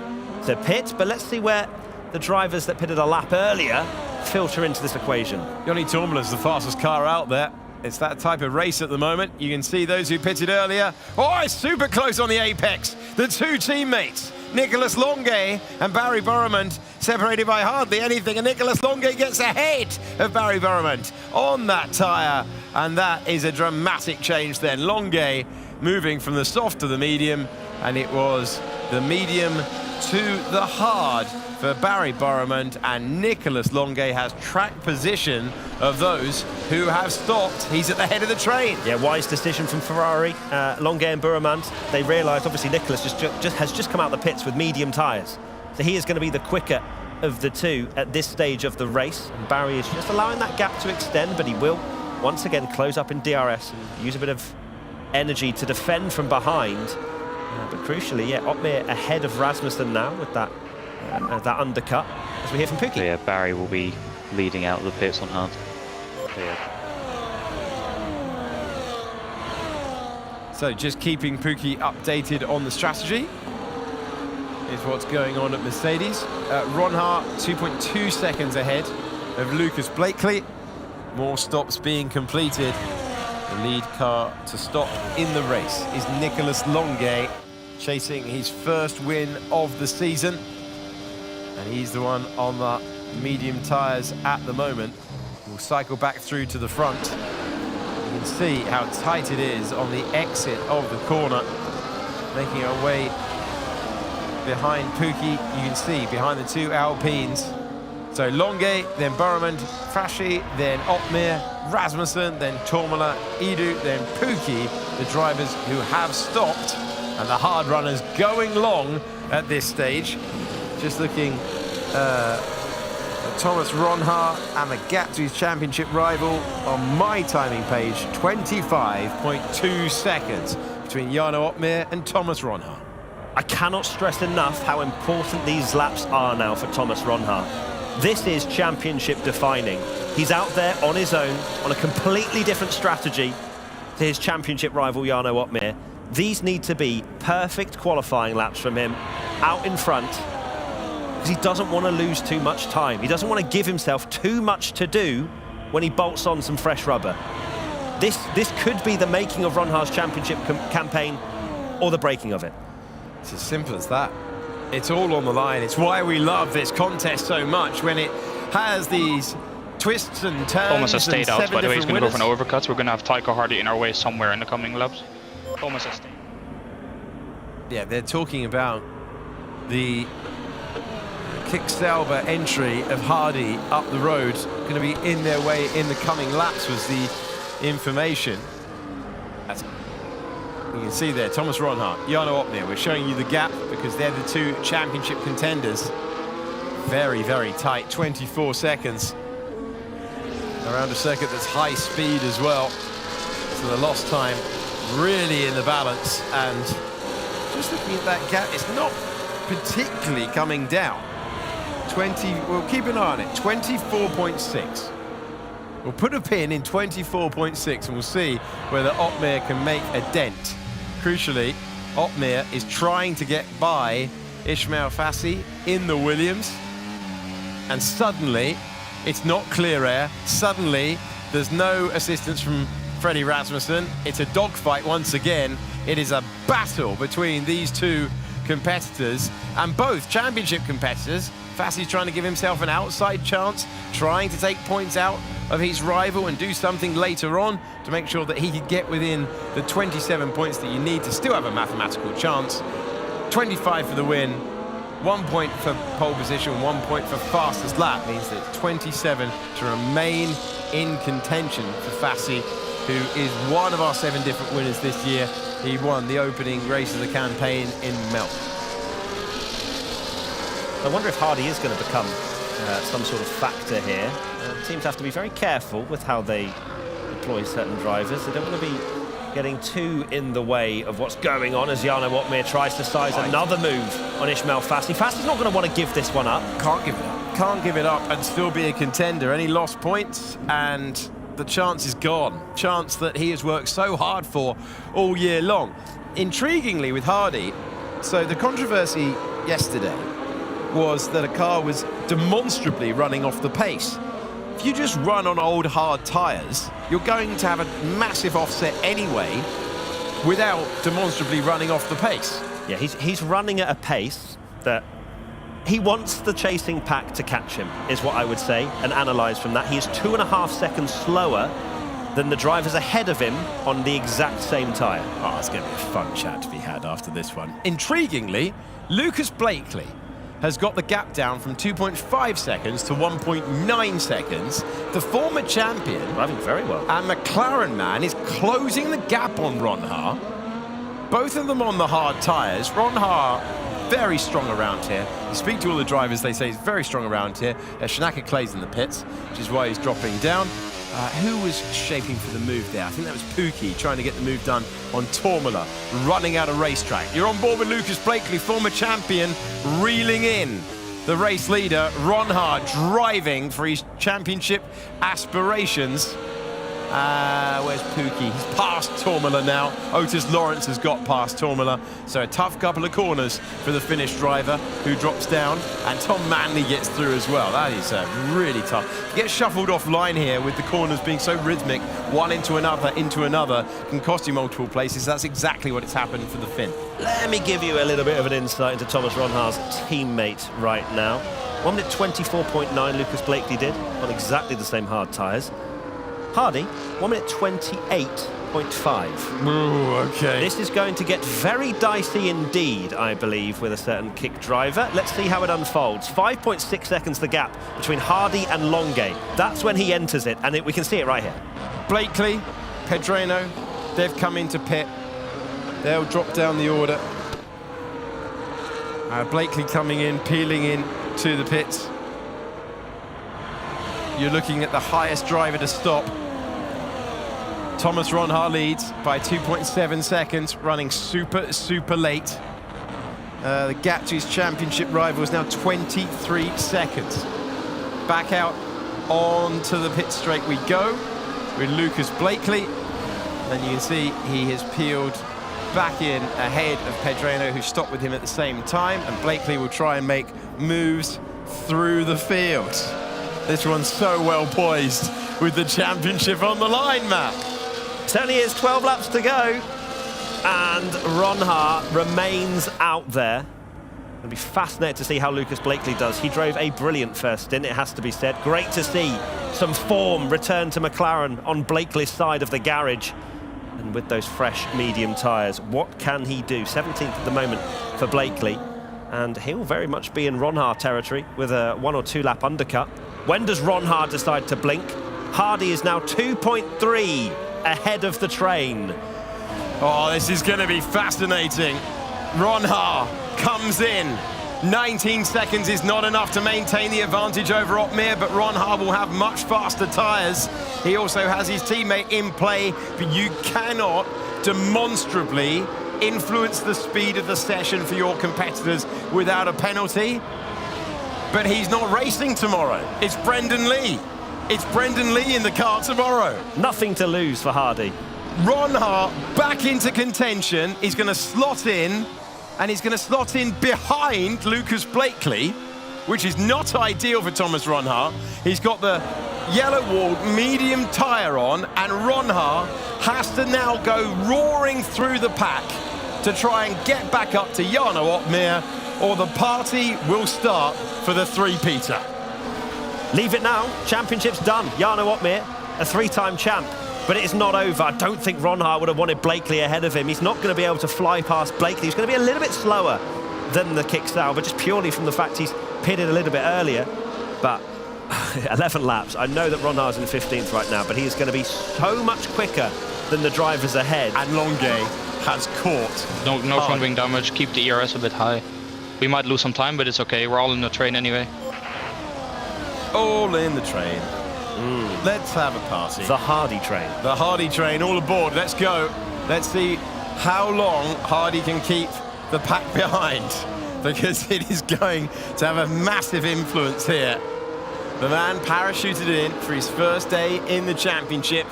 pit. But let's see where the drivers that pitted a lap earlier filter into this equation. Joni Tormela's the fastest car out there. It's that type of race at the moment. You can see those who pitted earlier. Oh, it's super close on the apex. The two teammates, Nicholas Longay and Barry Burman, separated by hardly anything. And Nicholas Longay gets ahead of Barry Burman on that tyre. And that is a dramatic change then. Longay moving from the soft to the medium. And it was the medium to the hard for Barry Burman, and Nicholas Longay has track position of those who have stopped. He's at the head of the train. Yeah, wise decision from Ferrari. Longay and Burman, they realised obviously Nicholas has just come out the pits with medium tyres. So he is going to be the quicker of the two at this stage of the race. And Barry is just allowing that gap to extend, but he will once again close up in DRS and use a bit of energy to defend from behind. But crucially, yeah, Opmeer ahead of Rasmussen now with that undercut, as we hear from Pookie. Yeah, Barry will be leading out of the pits on hard. So just keeping Pookie updated on the strategy is what's going on at Mercedes. Ronha 2.2 seconds ahead of Lucas Blakely. More stops being completed. The lead car to stop in the race is Nicholas Longay, chasing his first win of the season. And he's the one on the medium tyres at the moment. We'll cycle back through to the front. You can see how tight it is on the exit of the corner. Making our way behind Pookie. You can see behind the two Alpines. So Longay, then Burman, Fashi, then Opmeer, Rasmussen, then Tormela, Edu, then Pookie, the drivers who have stopped. And the hard runners going long at this stage. Just looking at Thomas Ronha and the gap to his championship rival on my timing page, 25.2 seconds between Jarno Opmeer and Thomas Ronha. I cannot stress enough how important these laps are now for Thomas Ronha. This is championship defining. He's out there on his own, on a completely different strategy to his championship rival, Jarno Opmeer. These need to be perfect qualifying laps from him, out in front, because he doesn't want to lose too much time. He doesn't want to give himself too much to do when he bolts on some fresh rubber. This could be the making of Ron Haar's championship campaign, or the breaking of it. It's as simple as that. It's all on the line. It's why we love this contest so much, when it has these twists and turns. Almost a stayed out, by the way. He's going to go for an winners. overcut. We're going to have Taika Hardy in our way somewhere in the coming laps. Almost a stay. Yeah, they're talking about the Kick-Sauber entry of Hardy up the road, going to be in their way in the coming laps, was the information. That's, you can see there, Thomas Ronhaar, Jarno Opmeer. We're showing you the gap because they're the two championship contenders. Very, very tight, 24 seconds. Around a circuit that's high speed as well. So the lost time really in the balance, and just looking at that gap, it's not particularly coming down. We'll keep an eye on it, 24.6. We'll put a pin in 24.6 and we'll see whether Opmeer can make a dent. Crucially, Opmeer is trying to get by Ismail Fassi in the Williams, and suddenly it's not clear air. Suddenly there's no assistance from Freddie Rasmussen. It's a dogfight once again. It is a battle between these two competitors, and both championship competitors. Fassi's trying to give himself an outside chance, trying to take points out of his rival and do something later on to make sure that he could get within the 27 points that you need to still have a mathematical chance. 25 for the win, 1 point for pole position, 1 point for fastest lap, means that 27 to remain in contention for Fassi, who is one of our 7 different winners this year. He won the opening race of the campaign in Melbourne. I wonder if Hardy is going to become some sort of factor here. Teams have to be very careful with how they deploy certain drivers. They don't want to be getting too in the way of what's going on as Jarno Opmeer tries to size another move on Ismail Fassi. Fassi's not going to want to give this one up. Can't give it up. Can't give it up and still be a contender. Any lost points and the chance is gone. Chance that he has worked so hard for all year long. Intriguingly with Hardy, so the controversy yesterday was that a car was demonstrably running off the pace. If you just run on old hard tyres, you're going to have a massive offset anyway without demonstrably running off the pace. Yeah, he's running at a pace that he wants the chasing pack to catch him, is what I would say, and analyse from that. He is 2.5 seconds slower than the drivers ahead of him on the exact same tyre. Oh, it's going to be a fun chat to be had after this one. Intriguingly, Lucas Blakely has got the gap down from 2.5 seconds to 1.9 seconds. The former champion, driving very well, and McLaren man is closing the gap on Ron Haar. Both of them on the hard tyres. Ron Haar, very strong around here. You speak to all the drivers, they say he's very strong around here. Shanaka Clay's in the pits, which is why he's dropping down. Who was shaping for the move there? I think that was Pookie trying to get the move done on Tormula, running out of racetrack. You're on board with Lucas Blakely, former champion, reeling in the race leader, Ron Haar, driving for his championship aspirations. Where's Pookie? He's past Tormula now. Otis Lawrence has got past Tormula. So a tough couple of corners for the Finnish driver who drops down. And Tom Manley gets through as well. That is really tough. He gets shuffled offline here with the corners being so rhythmic. One into another can cost you multiple places. That's exactly what it's happened for the Finn. Let me give you a little bit of an insight into Thomas Ron Haar's teammate right now. 1 minute 24.9 Lucas Blakely did on exactly the same hard tyres. Hardy, 1 minute 28.5. Ooh, okay. This is going to get very dicey indeed, I believe, with a certain kick driver. Let's see how it unfolds. 5.6 seconds the gap between Hardy and Longuet. That's when he enters it, and we can see it right here. Blakely, Pedreno, they've come into pit. They'll drop down the order. Blakely coming in, peeling in to the pits. You're looking at the highest driver to stop. Thomas Ron Haar leads by 2.7 seconds, running super, super late. The gap to his championship rival is now 23 seconds. Back out on to the pit straight we go with Lucas Blakely. And you can see he has peeled back in ahead of Pedreno, who stopped with him at the same time. And Blakely will try and make moves through the field. This one's so well poised with the championship on the line, Matt. Certainly is. 12 laps to go. And Ronha remains out there. It'll be fascinating to see how Lucas Blakely does. He drove a brilliant first stint, it has to be said. Great to see some form return to McLaren on Blakely's side of the garage. And with those fresh medium tyres, what can he do? 17th at the moment for Blakely. And he'll very much be in Ronha territory with a 1 or 2 lap undercut. When does Ronha decide to blink? Hardy is now 2.3 ahead of the train. Oh, this is going to be fascinating. Ronha comes in. 19 seconds is not enough to maintain the advantage over Otmir, but Ronha will have much faster tyres. He also has his teammate in play, but you cannot demonstrably influence the speed of the session for your competitors without a penalty. But he's not racing tomorrow. It's Brendan Lee. It's Brendan Lee in the car tomorrow. Nothing to lose for Hardy. Ronha back into contention. He's going to slot in, and he's going to slot in behind Lucas Blakely, which is not ideal for Thomas Ronha. He's got the yellow-walled medium tyre on, and Ronha has to now go roaring through the pack to try and get back up to Jarno Otmir, or the party will start for the three-peater. Leave it now. Championship's done. Jarno Otmir, a 3-time champ. But it is not over. I don't think Ronha would have wanted Blakely ahead of him. He's not going to be able to fly past Blakely. He's going to be a little bit slower than the kickstyle, but just purely from the fact he's pitted a little bit earlier. But 11 laps. I know that Ronha's in 15th right now, but he is going to be so much quicker than the drivers ahead. And Longuet has caught. No front wing damage. Keep the ERS a bit high. We might lose some time, but it's okay. We're all in the train anyway. All in the train. Let's have a party. The Hardy train. The Hardy train, all aboard. Let's go. Let's see how long Hardy can keep the pack behind, because it is going to have a massive influence here. The man parachuted in for his first day in the championship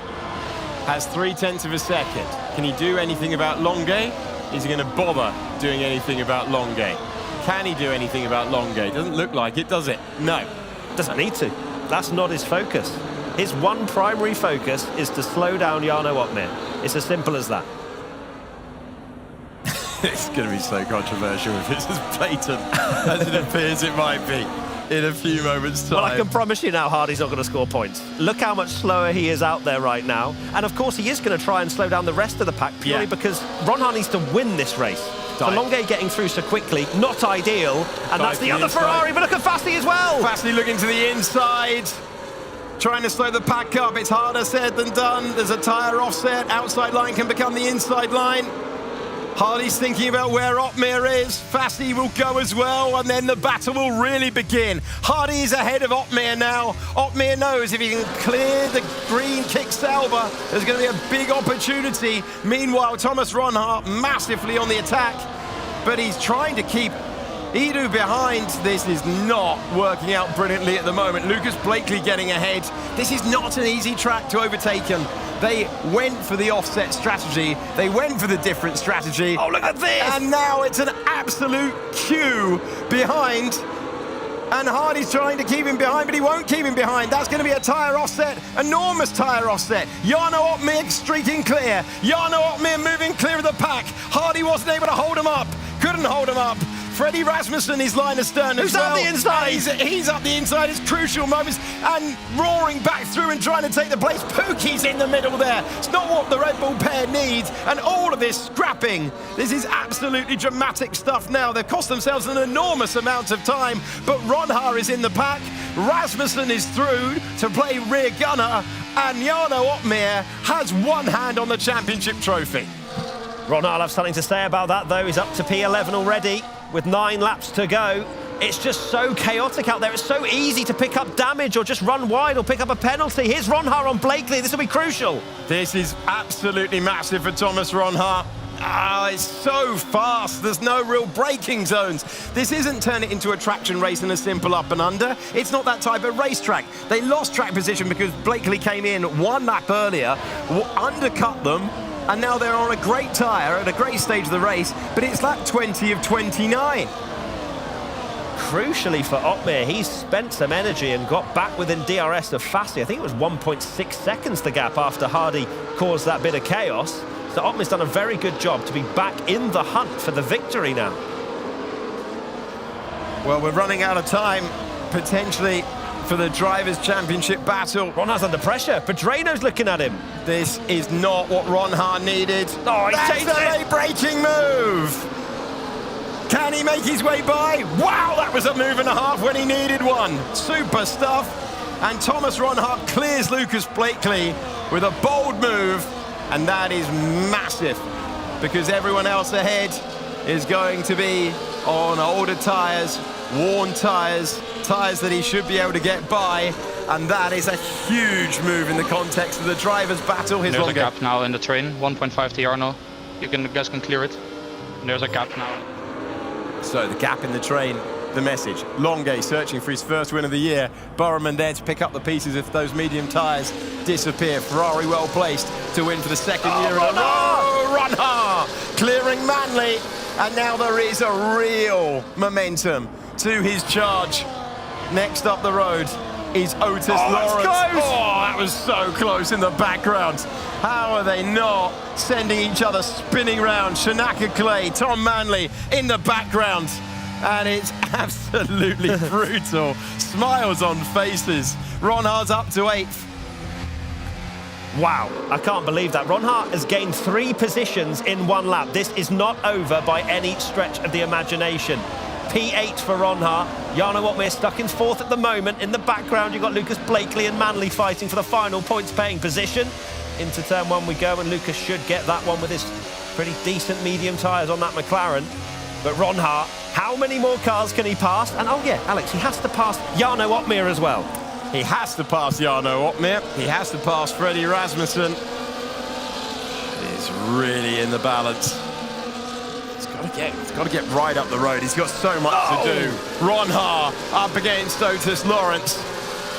has 0.3 of a second. Can he do anything about Longuet? Is he going to bother doing anything about Longuet? Can he do anything about Longuet? Doesn't look like it, does it? No. Doesn't need to. That's not his focus. His one primary focus is to slow down Jarno Otmir. It's as simple as that. It's going to be so controversial if it's as blatant as it appears it might be in a few moments' time. Well, I can promise you now Hardy's not going to score points. Look how much slower he is out there right now. And of course he is going to try and slow down the rest of the pack purely because Ronha needs to win this race. For Longuet getting through so quickly, not ideal. And that's the other Ferrari, but look at Fasti as well. Fasti looking to the inside. Trying to slow the pack up. It's harder said than done. There's a tyre offset. Outside line can become the inside line. Hardy's thinking about where Otmir is. Fasti will go as well, and then the battle will really begin. Hardy is ahead of Otmir now. Otmir knows if he can clear the green kick Sauber, there's going to be a big opportunity. Meanwhile, Thomas Ronha massively on the attack, but he's trying to keep Edu behind. This is not working out brilliantly at the moment. Lucas Blakely getting ahead. This is not an easy track to overtake him. They went for the offset strategy. They went for the different strategy. Oh, look at this! And now it's an absolute queue behind. And Hardy's trying to keep him behind, but he won't keep him behind. That's going to be a tyre offset, enormous tyre offset. Jarno Otmir streaking clear. Jarno Otmir moving clear of the pack. Hardy wasn't able to hold him up. Couldn't hold him up. Freddie Rasmussen is line astern as well. Who's up the inside? He's up the inside. It's crucial moments. And roaring back through and trying to take the place. Pookie's in the middle there. It's not what the Red Bull pair needs. And all of this scrapping. This is absolutely dramatic stuff now. They've cost themselves an enormous amount of time. But Ronha is in the pack. Rasmussen is through to play rear gunner. And Jarno Otmir has one hand on the championship trophy. Ronha will have something to say about that, though. He's up to P11 already with 9 laps to go. It's just so chaotic out there. It's so easy to pick up damage or just run wide or pick up a penalty. Here's Ronha on Blakely. This will be crucial. This is absolutely massive for Thomas Ronha. Ah, it's so fast. There's no real braking zones. This isn't turn it into a traction race and a simple up and under. It's not that type of racetrack. They lost track position because Blakely came in one lap earlier, undercut them, and now they're on a great tyre at a great stage of the race, but it's lap 20 of 29. Crucially for Otmir, he's spent some energy and got back within DRS of Fassi. I think it was 1.6 seconds the gap after Hardy caused that bit of chaos. So Otmir's done a very good job to be back in the hunt for the victory now. Well, we're running out of time, potentially, for the Drivers' Championship battle. Ron Haar's under pressure. Pedreno's looking at him. This is not what Ron Haar needed. Oh, that's a late-braking move! Can he make his way by? Wow, that was a move and a half when he needed one. Super stuff. And Thomas Ron Haar clears Lucas Blakely with a bold move. And that is massive, because everyone else ahead is going to be on older tyres, worn tyres, tyres that he should be able to get by. And that is a huge move in the context of the drivers' battle. There's a gap now in the train, 1.5 TR now. You guys can clear it. And there's a gap now. So the gap in the train, the message. Longuet searching for his first win of the year. Burman there to pick up the pieces if those medium tyres disappear. Ferrari well placed to win for the second year in a row. Ron Haar clearing Manley. And now there is a real momentum to his charge. Next up the road is Otis Lawrence. Oh, that was so close in the background. How are they not sending each other spinning round? Shanaka Clay, Tom Manley in the background. And it's absolutely brutal. Smiles on faces. Ron Haar's up to 8th. Wow, I can't believe that. Ron Haar has gained 3 positions in 1 lap. This is not over by any stretch of the imagination. P8 for Ron Haar. Jarno Otmir stuck in 4th at the moment. In the background, you've got Lucas Blakely and Manley fighting for the final points-paying position. Into turn 1 we go, and Lucas should get that one with his pretty decent medium tyres on that McLaren. But Ron Haar, how many more cars can he pass? And oh yeah, Alex, he has to pass Jarno Otmir as well. He has to pass Jarno Otmir. He has to pass Freddie Rasmussen. It's really in the balance. It's got to get right up the road. He's got so much to do. Ron Haar up against Otis Lawrence.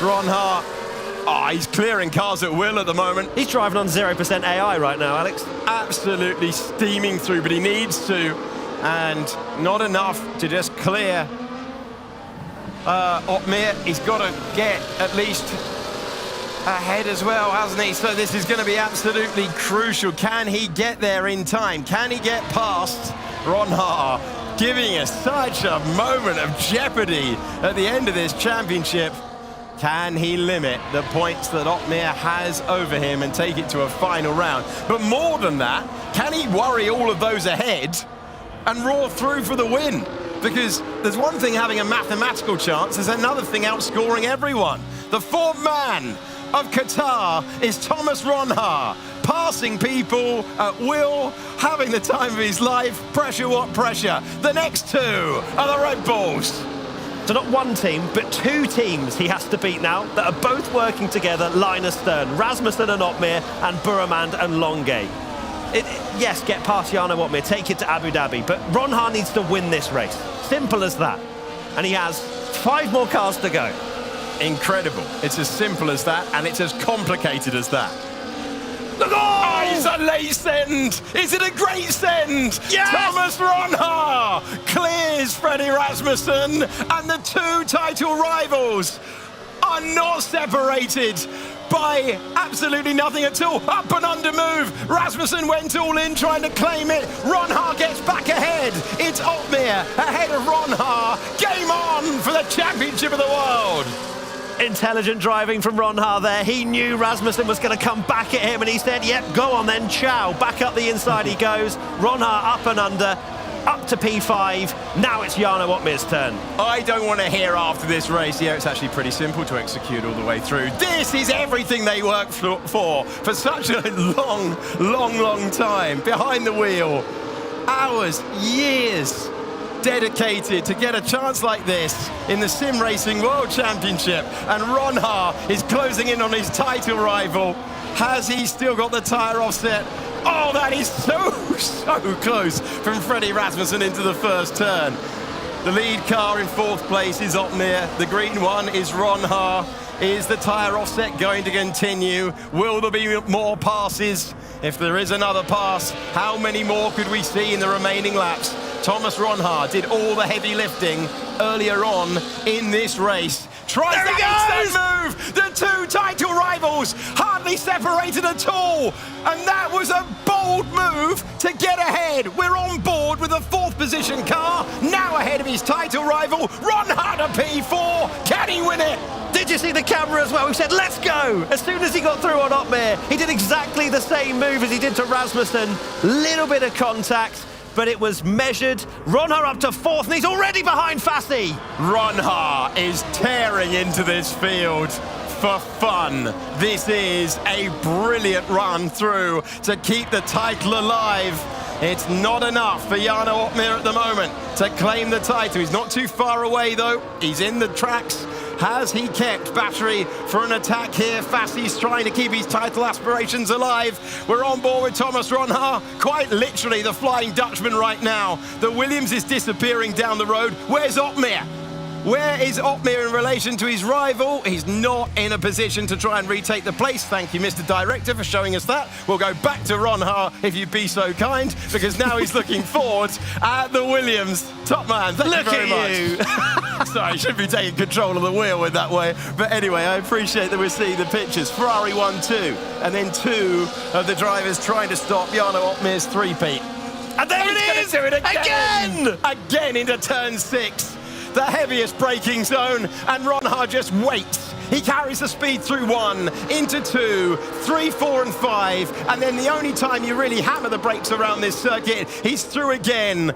Ron Haar, he's clearing cars at will at the moment. He's driving on 0% AI right now, Alex. Absolutely steaming through, but he needs to. And not enough to just clear Otmir. He's got to get at least ahead as well, hasn't he? So this is going to be absolutely crucial. Can he get there in time? Can he get past Ron Haar, giving us such a moment of jeopardy at the end of this championship? Can he limit the points that Otmir has over him and take it to a final round? But more than that, can he worry all of those ahead and roar through for the win? Because there's one thing having a mathematical chance, there's another thing outscoring everyone. The 4th man of Qatar is Thomas Ron Haar, passing people at will, having the time of his life. Pressure what pressure. The next 2 are the Red Bulls. So not one team, but 2 teams he has to beat now that are both working together, line astern. Rasmussen and Otmir, and Burmand and Longuet. Yes, get past Jarno Otmir, take it to Abu Dhabi, but Ron Haar needs to win this race. Simple as that. And he has 5 more cars to go. Incredible. It's as simple as that, and it's as complicated as that. The goal! Oh, it's a late send! Is it a great send? Yes! Thomas Ron Haar clears Freddie Rasmussen, and the 2 title rivals are not separated by absolutely nothing at all. Up and under move. Rasmussen went all in trying to claim it. Ron Haar gets back ahead. It's Otmir ahead of Ron Haar. Game on for the championship of the world. Intelligent driving from Ron Haar there. He knew Rasmussen was going to come back at him, and he said, yep, go on then, ciao. Back up the inside he goes. Ron Haar up and under, up to P5. Now it's Jarno Otmir's turn. I don't want to hear after this race. Yeah, it's actually pretty simple to execute all the way through. This is everything they worked for such a long time. Behind the wheel. Hours, years dedicated to get a chance like this in the Sim Racing World Championship. And Ron Haar is closing in on his title rival. Has he still got the tyre offset? Oh, that is so close from Freddie Rasmussen into the first turn. The lead car in fourth place is Opmeer. The green one is Ron Haar. Is the tyre offset going to continue? Will there be more passes? If there is another pass, how many more could we see in the remaining laps? Thomas Ron Haar did all the heavy lifting earlier on in this race. Tries that instant move! The two title rivals hardly separated at all. And that was a bold move to get ahead. We're on board with a fourth position car, now ahead of his title rival, Ron Haar to P4. Can he win it? Did you see the camera as well? He said, let's go! As soon as he got through on Opmeer, he did exactly the same move as he did to Rasmussen. Little bit of contact, but it was measured. Ron Haar up to fourth, and he's already behind Fassi. Ron Haar is tearing into this field for fun. This is a brilliant run through to keep the title alive. It's not enough for Jarno Opmeer at the moment to claim the title. He's not too far away, though. He's in the tracks. Has he kept battery for an attack here? Fassi's trying to keep his title aspirations alive. We're on board with Thomas Ron Haar, quite literally the Flying Dutchman right now. The Williams is disappearing down the road. Where's Opmeer? Where is Opmeer in relation to his rival? He's not in a position to try and retake the place. Thank you, Mr. Director, for showing us that. We'll go back to Ron Haar, if you'd be so kind, because now he's looking forward at the Williams. Top man, thank you very much. Sorry, should be taking control of the wheel in that way. But anyway, I appreciate that we're seeing the pictures. Ferrari 1-2, and then two of the drivers trying to stop Jarno Opmeer's three-peat. And there it is! Do it again! Again into turn 6. The heaviest braking zone, and Ron Haar just waits. He carries the speed through 1, into 2, 3, 4 and 5, and then the only time you really hammer the brakes around this circuit, he's through again.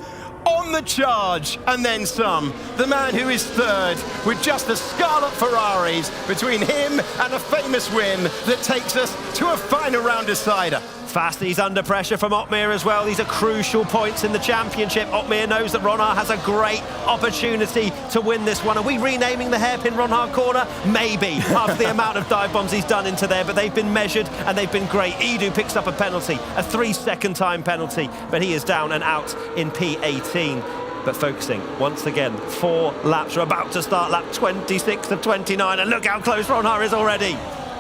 On the charge, and then some. The man who is third, with just the scarlet Ferraris between him and a famous win that takes us to a final round decider. Fassi's under pressure from Opmeer as well. These are crucial points in the championship. Opmeer knows that Ron Haar has a great opportunity to win this one. Are we renaming the hairpin Ron Haar corner? Maybe, after the amount of dive bombs he's done into there, but they've been measured and they've been great. Edu picks up a penalty, a 3-second time penalty, but he is down and out in P18. But focusing, once again, 4 laps are about to start, lap 26 of 29, and look how close Ron Haar is already.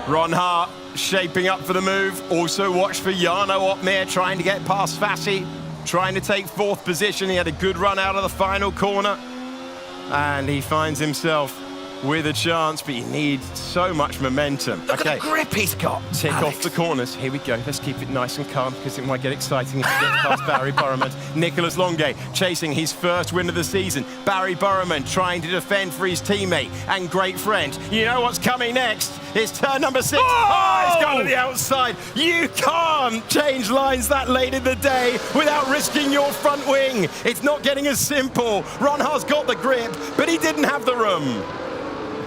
Ron Haar shaping up for the move. Also watch for Jarno Opmeer trying to get past Fassi, trying to take 4th position. He had a good run out of the final corner, and he finds himself with a chance, but he needs so much momentum. Look at the grip he's got. Tick off the corners. Here we go. Let's keep it nice and calm, because it might get exciting if he gets past Barry Burriman. Nicolas Longuet chasing his first win of the season. Barry Burriman trying to defend for his teammate and great friend. You know what's coming next? It's turn number 6. Oh, it's gone to the outside. You can't change lines that late in the day without risking your front wing. It's not getting as simple. Ron Haar's got the grip, but he didn't have the room.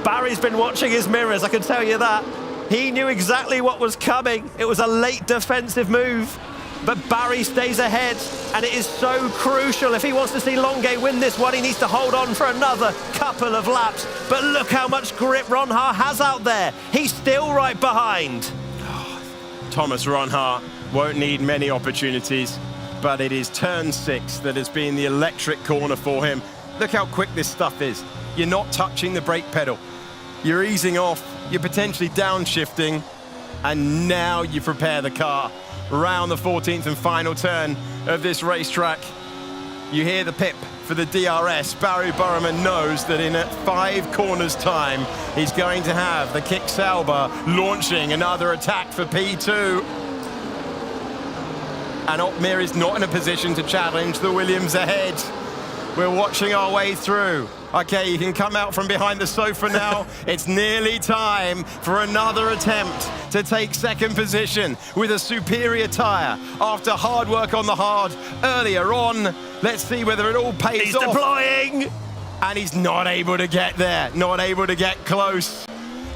Barry's been watching his mirrors, I can tell you that. He knew exactly what was coming. It was a late defensive move, but Barry stays ahead, and it is so crucial. If he wants to see Longuet win this one, he needs to hold on for another couple of laps. But look how much grip Ron Haar has out there. He's still right behind. Thomas Ron Haar won't need many opportunities, but it is turn 6 that has been the electric corner for him. Look how quick this stuff is. You're not touching the brake pedal. You're easing off, you're potentially downshifting, and now you prepare the car. Around the 14th and final turn of this racetrack, you hear the pip for the DRS. Barry Burriman knows that in 5 corners time, he's going to have the Kick Sauber launching another attack for P2. And Opmeer is not in a position to challenge the Williams ahead. We're watching our way through. Okay, you can come out from behind the sofa now. It's nearly time for another attempt to take 2nd position with a superior tyre after hard work on the hard earlier on. Let's see whether it all pays off. He's deploying! And he's not able to get there, not able to get close.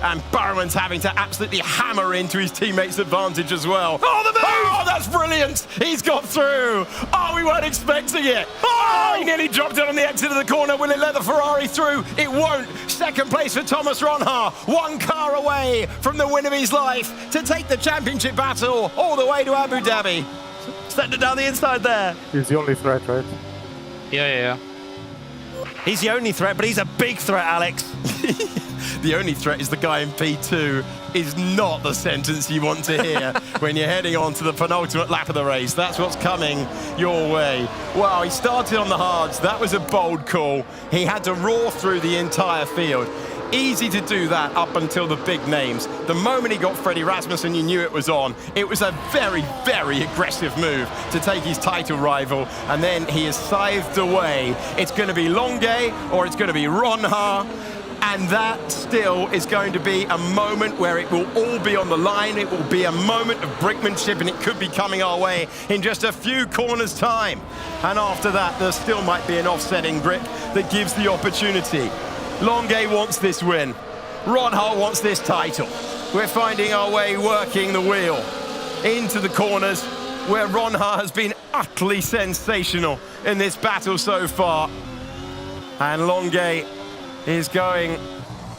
And Burriman's having to absolutely hammer into his teammates' advantage as well. Oh, the move! Oh, that's brilliant! He's got through! Oh, we weren't expecting it! Oh, he nearly dropped it on the exit of the corner. Will it let the Ferrari through? It won't. 2nd place for Thomas Ron Haar. 1 car away from the win of his life to take the championship battle all the way to Abu Dhabi. setting it down the inside there. He's the only threat, right? Yeah. He's the only threat, but he's a big threat, Alex. The only threat is the guy in P2 is not the sentence you want to hear when you're heading on to the penultimate lap of the race. That's what's coming your way. Wow, he started on the hards. That was a bold call. He had to roar through the entire field. Easy to do that up until the big names. The moment he got Freddie Rasmussen, you knew it was on. It was a very, very aggressive move to take his title rival, and then he is scythed away. It's going to be Longuet or it's going to be Ron Ha. And that still is going to be a moment where it will all be on the line. It will be a moment of brinkmanship, and it could be coming our way in just a few corners' time. And after that, there still might be an offsetting grip that gives the opportunity. Longuet wants this win. Ron Ha wants this title. We're finding our way working the wheel into the corners where Ron Ha has been utterly sensational in this battle so far. And Longuet is going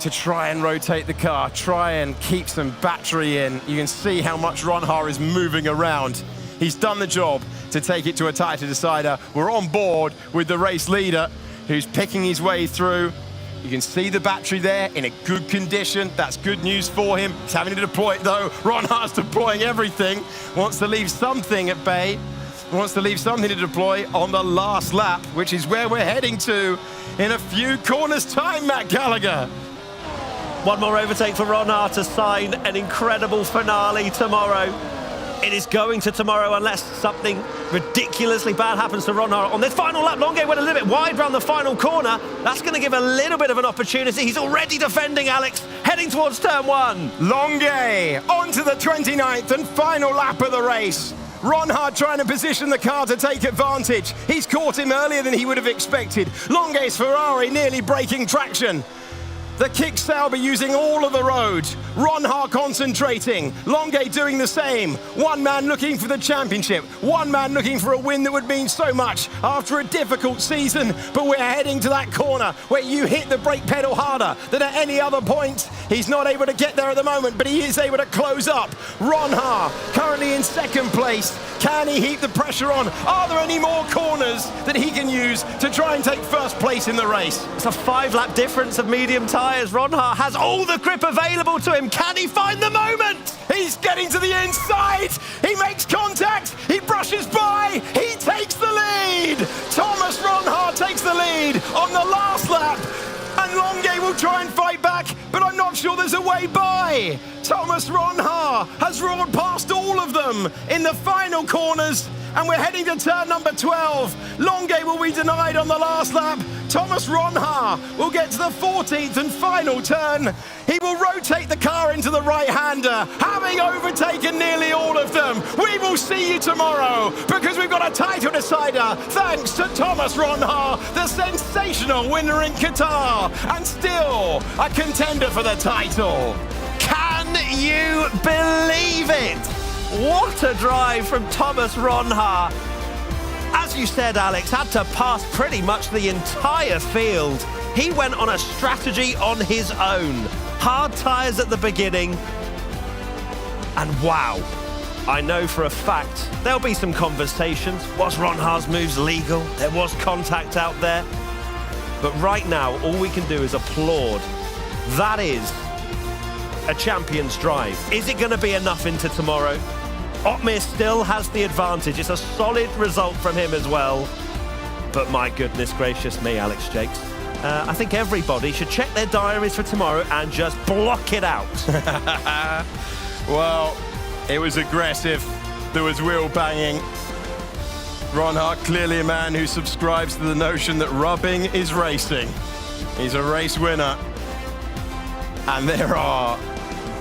to try and rotate the car, try and keep some battery in. You can see how much Ron Ha is moving around. He's done the job to take it to a title decider. We're on board with the race leader who's picking his way through. You can see the battery there in a good condition. That's good news for him. He's having to deploy it though. Ron Ha's deploying everything. Wants to leave something at bay. Wants to leave something to deploy on the last lap, which is where we're heading to in a few corners' time, Matt Gallagher. One more overtake for Ron Ha to sign an incredible finale tomorrow. It is going to tomorrow unless something ridiculously bad happens to Ron Ha on this final lap. Longuet went a little bit wide round the final corner. That's going to give a little bit of an opportunity. He's already defending, Alex, heading towards turn one. Longuet onto the 29th and final lap of the race. Ron Ha trying to position the car to take advantage. He's caught him earlier than he would have expected. Longuet's Ferrari nearly breaking traction. The kick Sauber using all of the road. Ron Ha concentrating. Longuet doing the same. One man looking for the championship. One man looking for a win that would mean so much after a difficult season. But we're heading to that corner where you hit the brake pedal harder than at any other point. He's not able to get there at the moment, but he is able to close up. Ron Ha currently in second place. Can he heap the pressure on? Are there any more corners that he can use to try and take first place in the race? It's a 5-lap difference of medium tyres. Ron Ha has all the grip available to him. Can he find the moment? He's getting to the inside. He makes contact. He brushes by. He takes the lead. Thomas Ron Ha takes the lead on the last lap. And Longuet will try and fight back, but I'm not sure there's a way by. Thomas Ron Ha has roared past all of them in the final corners, and we're heading to turn number 12. Longuet will be denied on the last lap. Thomas Ron Ha will get to the 14th and final turn. He will rotate the car into the right-hander, having overtaken nearly all of them. We will see you tomorrow, because we've got a title decider, thanks to Thomas Ron Ha, the sensational winner in Qatar, and still a contender for the title. Can you believe it? What a drive from Thomas Ron Ha. As you said, Alex, had to pass pretty much the entire field. He went on a strategy on his own. Hard tyres at the beginning. And wow, I know for a fact there'll be some conversations. Was Ron Ha's moves legal? There was contact out there. But right now, all we can do is applaud. That is a champion's drive. Is it going to be enough into tomorrow? Otmir still has the advantage. It's a solid result from him as well. But my goodness gracious me, Alex Jakes. I think everybody should check their diaries for tomorrow and just block it out. Well, it was aggressive. There was wheel banging. Ron Ha, clearly a man who subscribes to the notion that rubbing is racing. He's a race winner. And there are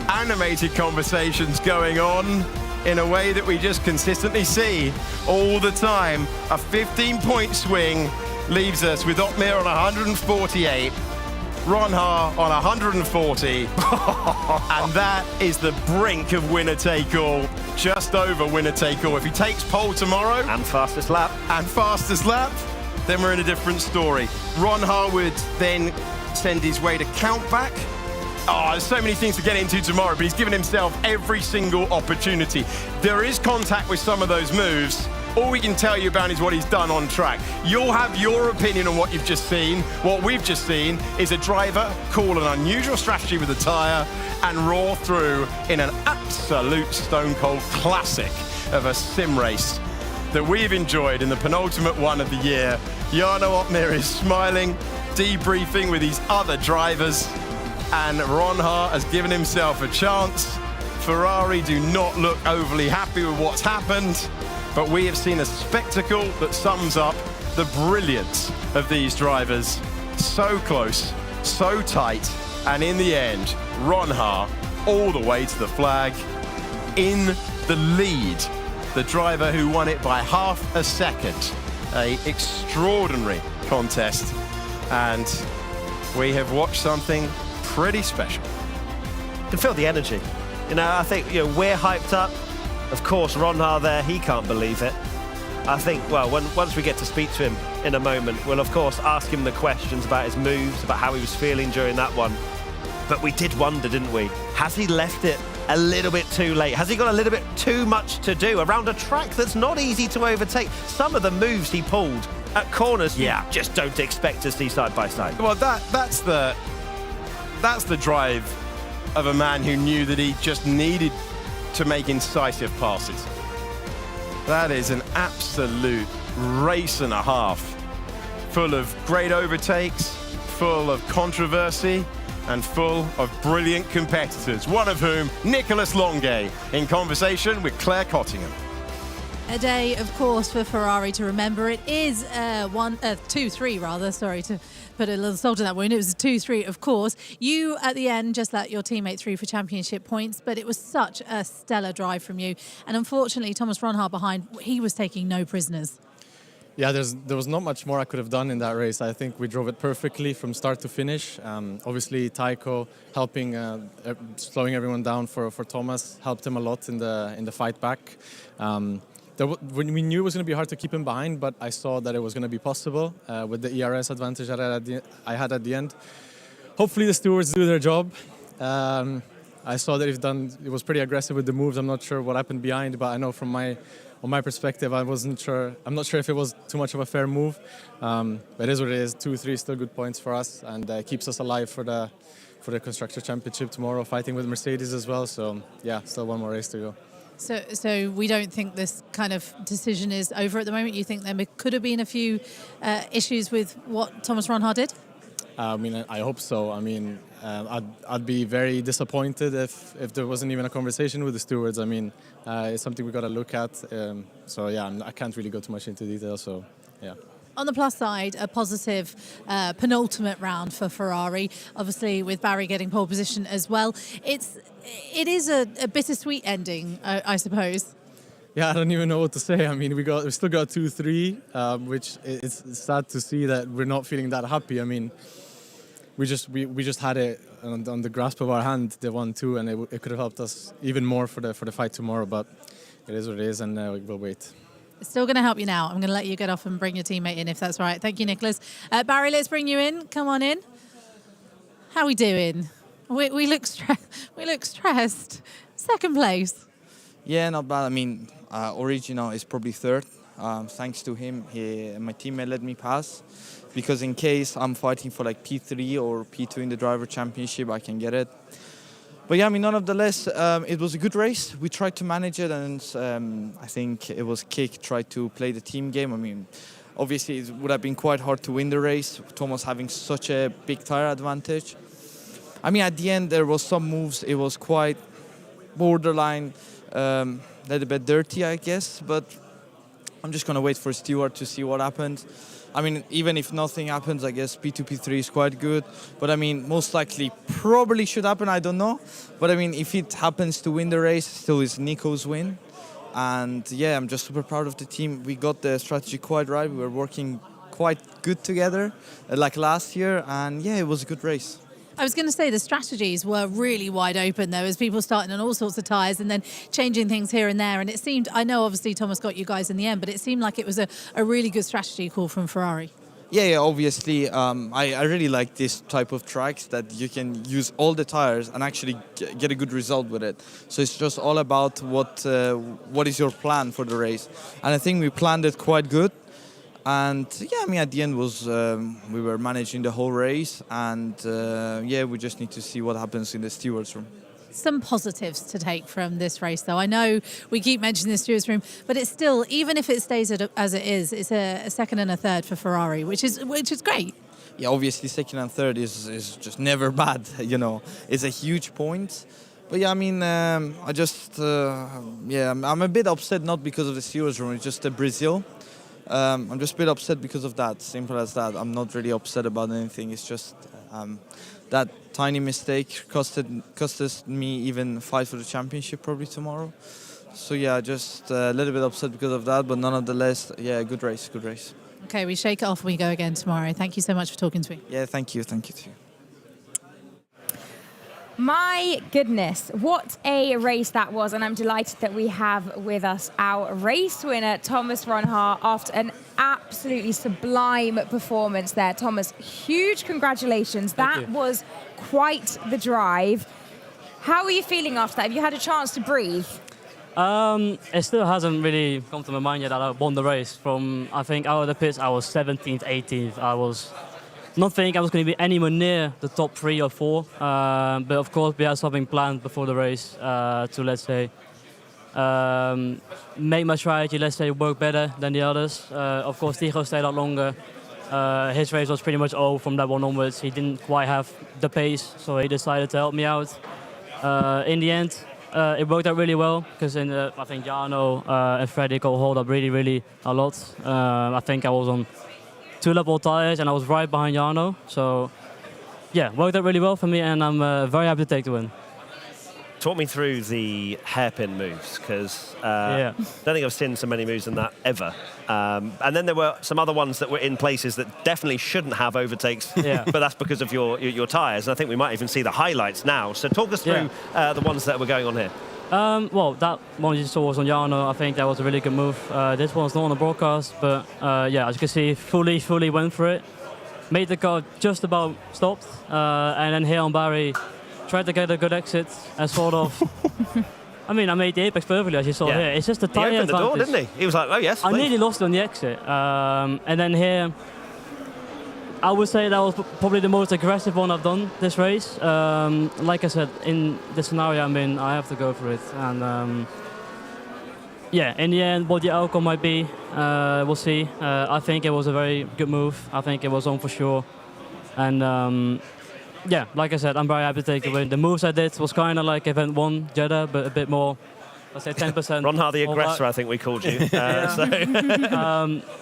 animated conversations going on in a way that we just consistently see all the time. A 15-point swing leaves us with Otmir on 148, Ron Ha on 140, and that is the brink of winner-take-all, just over winner-take-all. If he takes pole tomorrow... And fastest lap. Then we're in a different story. Ron Ha would then send his way to count back. Oh, there's so many things to get into tomorrow, but he's given himself every single opportunity. There is contact with some of those moves, All we can tell you about is what he's done on track. You'll have your opinion on what you've just seen. What we've just seen is a driver call an unusual strategy with the tyre and roar through in an absolute stone-cold classic of a sim race that we've enjoyed in the penultimate one of the year. Jarno Opmeer is smiling, debriefing with his other drivers, and Ron Hart has given himself a chance. Ferrari do not look overly happy with what's happened, but we have seen a spectacle that sums up the brilliance of these drivers. So close, so tight, and in the end, Ron Hart all the way to the flag in the lead. The driver who won it by half a second. An extraordinary contest, and we have watched something pretty special. You can feel the energy. You know, I think we're hyped up. Of course, Ron Hart there, he can't believe it. I think, well, once we get to speak to him in a moment, we'll of course ask him the questions about his moves, about how he was feeling during that one. But we did wonder, didn't we? Has he left it a little bit too late? Has he got a little bit too much to do around a track that's not easy to overtake? Some of the moves he pulled at corners, just don't expect to see side by side. Well, that's the drive of a man who knew that he just needed to make incisive passes. That is an absolute race and a half, full of great overtakes, full of controversy, and full of brilliant competitors, one of whom, Nicholas Longuet, in conversation with Claire Cottingham. A day, of course, for Ferrari to remember. It is 2-3, rather. Sorry to put a little salt in that wound. It was a 2-3, of course. You, at the end, just let your teammate through for championship points, but it was such a stellar drive from you. And unfortunately, Thomas Ron Hart behind, he was taking no prisoners. Yeah, there was not much more I could have done in that race. I think we drove it perfectly from start to finish. Obviously, Taiko helping, slowing everyone down for Thomas, helped him a lot in the fight back. When we knew it was going to be hard to keep him behind, but I saw that it was going to be possible with the ERS advantage that I had at the end. Hopefully the stewards do their job. I saw that it was pretty aggressive with the moves. I'm not sure what happened behind, but I know from my perspective, I'm not sure if it was too much of a fair move. But it is what it is. 2-3 still good points for us, and keeps us alive for the Constructors' Championship tomorrow, fighting with Mercedes as well. So yeah, still one more race to go. So we don't think this kind of decision is over at the moment? You think there could have been a few issues with what Thomas Ron Hart did? I mean, I hope so. I mean, I'd be very disappointed if there wasn't even a conversation with the stewards. I mean, it's something we got to look at. So yeah, I can't really go too much into detail. So yeah. On the plus side, a positive penultimate round for Ferrari, obviously with Barry getting pole position as well. It is a bittersweet ending, I suppose. Yeah, I don't even know what to say. I mean, we still got 2-3, which it's sad to see that we're not feeling that happy. I mean, we just had it on the grasp of our hand, the 1-2, and it could have helped us even more for the fight tomorrow. But it is what it is, and we'll wait. It's still going to help you now. I'm going to let you get off and bring your teammate in, if that's right. Thank you, Nicholas. Barry, let's bring you in. Come on in. How are we doing? We look stressed. Second place. Yeah, not bad. I mean, Original is probably third. Thanks to him, my teammate let me pass. Because in case I'm fighting for like P3 or P2 in the driver championship, I can get it. But yeah, I mean, nonetheless, it was a good race. We tried to manage it, and I think it was Kick tried to play the team game. I mean, obviously, it would have been quite hard to win the race, Thomas having such a big tire advantage. I mean, at the end, there was some moves. It was quite borderline, a little bit dirty, I guess. But I'm just going to wait for Stewart to see what happens. I mean, even if nothing happens, I guess P2, P3 is quite good. But I mean, most likely probably should happen, I don't know. But I mean, if it happens to win the race, still is Nico's win. And yeah, I'm just super proud of the team. We got the strategy quite right. We were working quite good together, like last year. And yeah, it was a good race. I was going to say the strategies were really wide open. There was people starting on all sorts of tyres and then changing things here and there. And it seemed, I know obviously Thomas got you guys in the end, but it seemed like it was a really good strategy call from Ferrari. Yeah, obviously. I really like this type of tracks that you can use all the tires and actually get a good result with it. So it's just all about what is your plan for the race. And I think we planned it quite good. And yeah, I mean, at the end was we were managing the whole race, and yeah, we just need to see what happens in the stewards room. Some positives to take from this race, though. I know we keep mentioning the stewards room, but it's still, even if it stays as it is, it's a second and a third for Ferrari, which is great. Yeah, obviously second and third is just never bad. You know, it's a huge point. But yeah, I mean, I just yeah, I'm a bit upset not because of the stewards room. It's just Brazil. I'm just a bit upset because of that. Simple as that. I'm not really upset about anything. It's just that tiny mistake costed me even fight for the championship probably tomorrow. So yeah, just a little bit upset because of that, but nonetheless, yeah, good race, good race. Okay, we shake it off and we go again tomorrow. Thank you so much for talking to me. Yeah, thank you too. My goodness, what a race that was, and I'm delighted that we have with us our race winner, Thomas Ronhaar, after an absolutely sublime performance there. Thomas, huge congratulations. That was quite the drive. How are you feeling after that? Have you had a chance to breathe? It still hasn't really come to my mind yet that I won the race. From, I think, out of the pits, I was 17th, 18th. I was not thinking I was going to be anywhere near the top 3 or 4. But of course, we had something planned before the race to, let's say, make my strategy, let's say, work better than the others. Of course, Tigo stayed out longer. His race was pretty much over from that one onwards. He didn't quite have the pace, so he decided to help me out. In the end, it worked out really well because I think Jarno and Freddy got hold up really a lot. I think I was on 2 level tires and I was right behind Jarno. So yeah, worked out really well for me, and I'm very happy to take the win. Talk me through the hairpin moves, because I don't think I've seen so many moves than that ever. And then there were some other ones that were in places that definitely shouldn't have overtakes, but that's because of your tyres. And I think we might even see the highlights now. So talk us through the ones that were going on here. Well, that one you saw was on Jarno. I think that was a really good move. This one's not on the broadcast, but yeah, as you can see, fully went for it. Made the car just about stopped, and then here on Barry, tried to get a good exit and sort of. I mean, I made the apex perfectly, as you saw here. It's just the tyre advantage. He opened the door, didn't he? He was like, oh yes, please. I nearly lost it on the exit, and then here, I would say that was probably the most aggressive one I've done this race. Like I said, in the scenario I'm in, I have to go for it. And yeah, in the end, what the outcome might be, we'll see. I think it was a very good move. I think it was on for sure. And yeah, like I said, I'm very happy to take the win. The moves I did was kind of like event 1 Jeddah, but a bit more, let's say 10%. Ronhaar the aggressor, I think we called you. But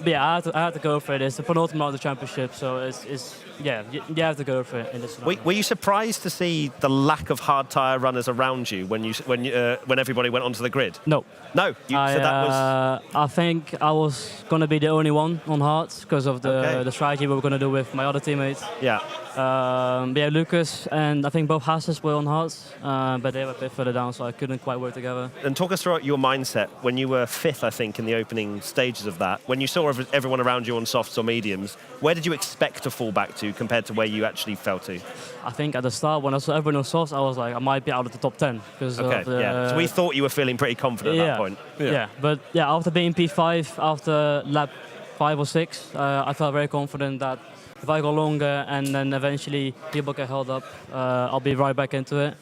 yeah, I had to go for it. It's the penultimate of the championship, so it's yeah, you have to go for it in this scenario. Were you surprised to see the lack of hard tyre runners around you when everybody went onto the grid? No. No? So that was... I think I was going to be the only one on hards because of the strategy we were going to do with my other teammates. Yeah. Yeah, Lucas and I think both Hasses were on hards, but they were a bit further down, so I couldn't quite work together. And talk us through your mindset when you were 5th, I think, in the opening stages of that. When you saw everyone around you on softs or mediums, where did you expect to fall back to compared to where you actually fell to? I think at the start, when I saw everyone on softs, I was like, I might be out of the top 10. So we thought you were feeling pretty confident at that point. Yeah, but yeah, after being P5, after lap 5 or 6, I felt very confident that if I go longer and then eventually people get held up, I'll be right back into it.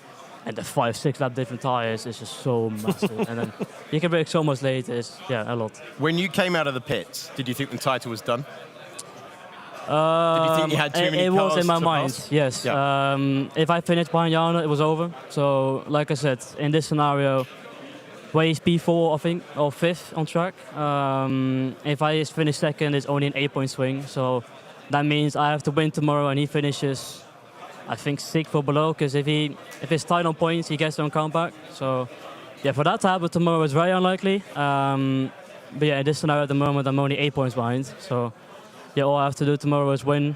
And the 5-6 lap different tires is just so massive. And then you can break so much later. It's a lot. When you came out of the pits, did you think the title was done? Did you think you had too many It cars was in my to mind, pass? yes. Yeah. If I finished behind Jarno, it was over. So, like I said, in this scenario, where he's P4, I think, or 5th on track. If I finish 2nd, it's only an 8-point swing. So that means I have to win tomorrow, and he finishes, I think, 6th or below. Because if it's tight on points, he gets on comeback. So yeah, for that to happen tomorrow is very unlikely. But yeah, in this scenario at the moment, I'm only 8 points behind. So yeah, all I have to do tomorrow is win,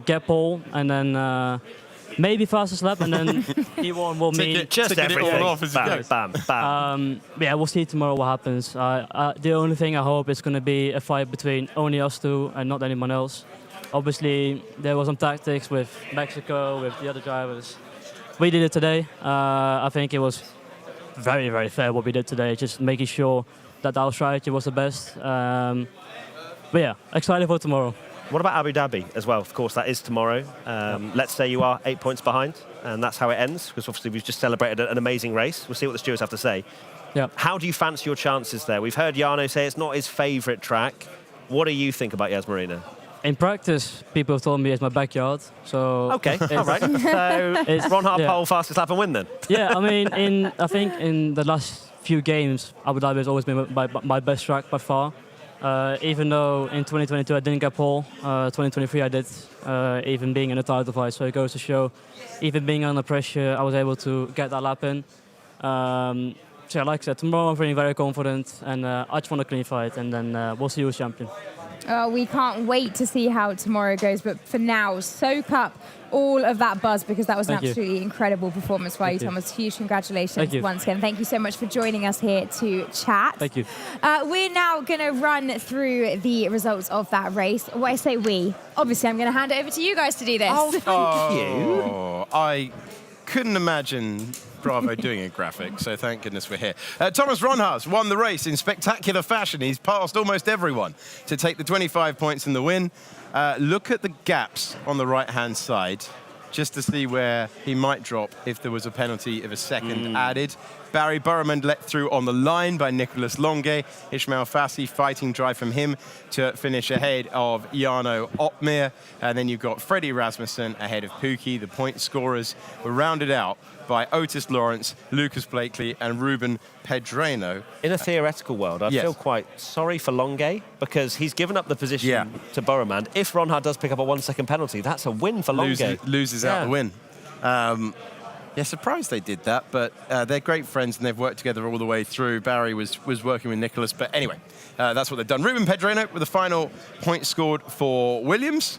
get pole, and then maybe fastest lap, and then P1 will mean just everything. It all off as bam, bam, bam. Yeah, we'll see tomorrow what happens. The only thing I hope is going to be a fight between only us two and not anyone else. Obviously, there was some tactics with Mexico, with the other drivers. We did it today. I think it was very, very fair what we did today, just making sure that our strategy was the best. But yeah, excited for tomorrow. What about Abu Dhabi as well? Of course, that is tomorrow. Let's say you are 8 points behind, and that's how it ends, because obviously we've just celebrated an amazing race. We'll see what the stewards have to say. Yeah. How do you fancy your chances there? We've heard Jarno say it's not his favourite track. What do you think about Yas Marina? In practice, people have told me it's my backyard. So okay, all right. So Ron Hart pole fastest lap and win then. Yeah, I mean, I think in the last few games, Abu Dhabi has always been my best track by far. Even though in 2022 I didn't get pole, 2023 I did, even being in the title fight. So it goes to show, even being under pressure, I was able to get that lap in. So like I said, tomorrow I'm feeling very confident, and I just want a clean fight, and then we'll see who's champion. We can't wait to see how tomorrow goes, but for now, soak up all of that buzz, because that was an absolutely incredible performance by you, Thomas. Huge congratulations once again. Thank you so much for joining us here to chat. Thank you. We're now going to run through the results of that race. When I say we, obviously I'm going to hand it over to you guys to do this. Oh, thank you. I couldn't imagine Bravo doing a graphic, so thank goodness we're here. Thomas Ronhaus won the race in spectacular fashion. He's passed almost everyone to take the 25 points in the win. Look at the gaps on the right-hand side, just to see where he might drop if there was a penalty of a second added. Barry Burman let through on the line by Nicolas Longue. Ismail Fassi fighting drive from him to finish ahead of Jarno Opmeer. And then you've got Freddie Rasmussen ahead of Pookie. The point scorers were rounded out by Otis Lawrence, Lucas Blakely, and Ruben Pedreno. In a theoretical world, I feel quite sorry for Longue, because he's given up the position to Burman. If Ron Hart does pick up a 1 second penalty, that's a win for Longue. Loses out the win. Yeah, surprised they did that, but they're great friends and they've worked together all the way through. Barry was working with Nicholas, but anyway, that's what they've done. Ruben Pedreno with the final point scored for Williams.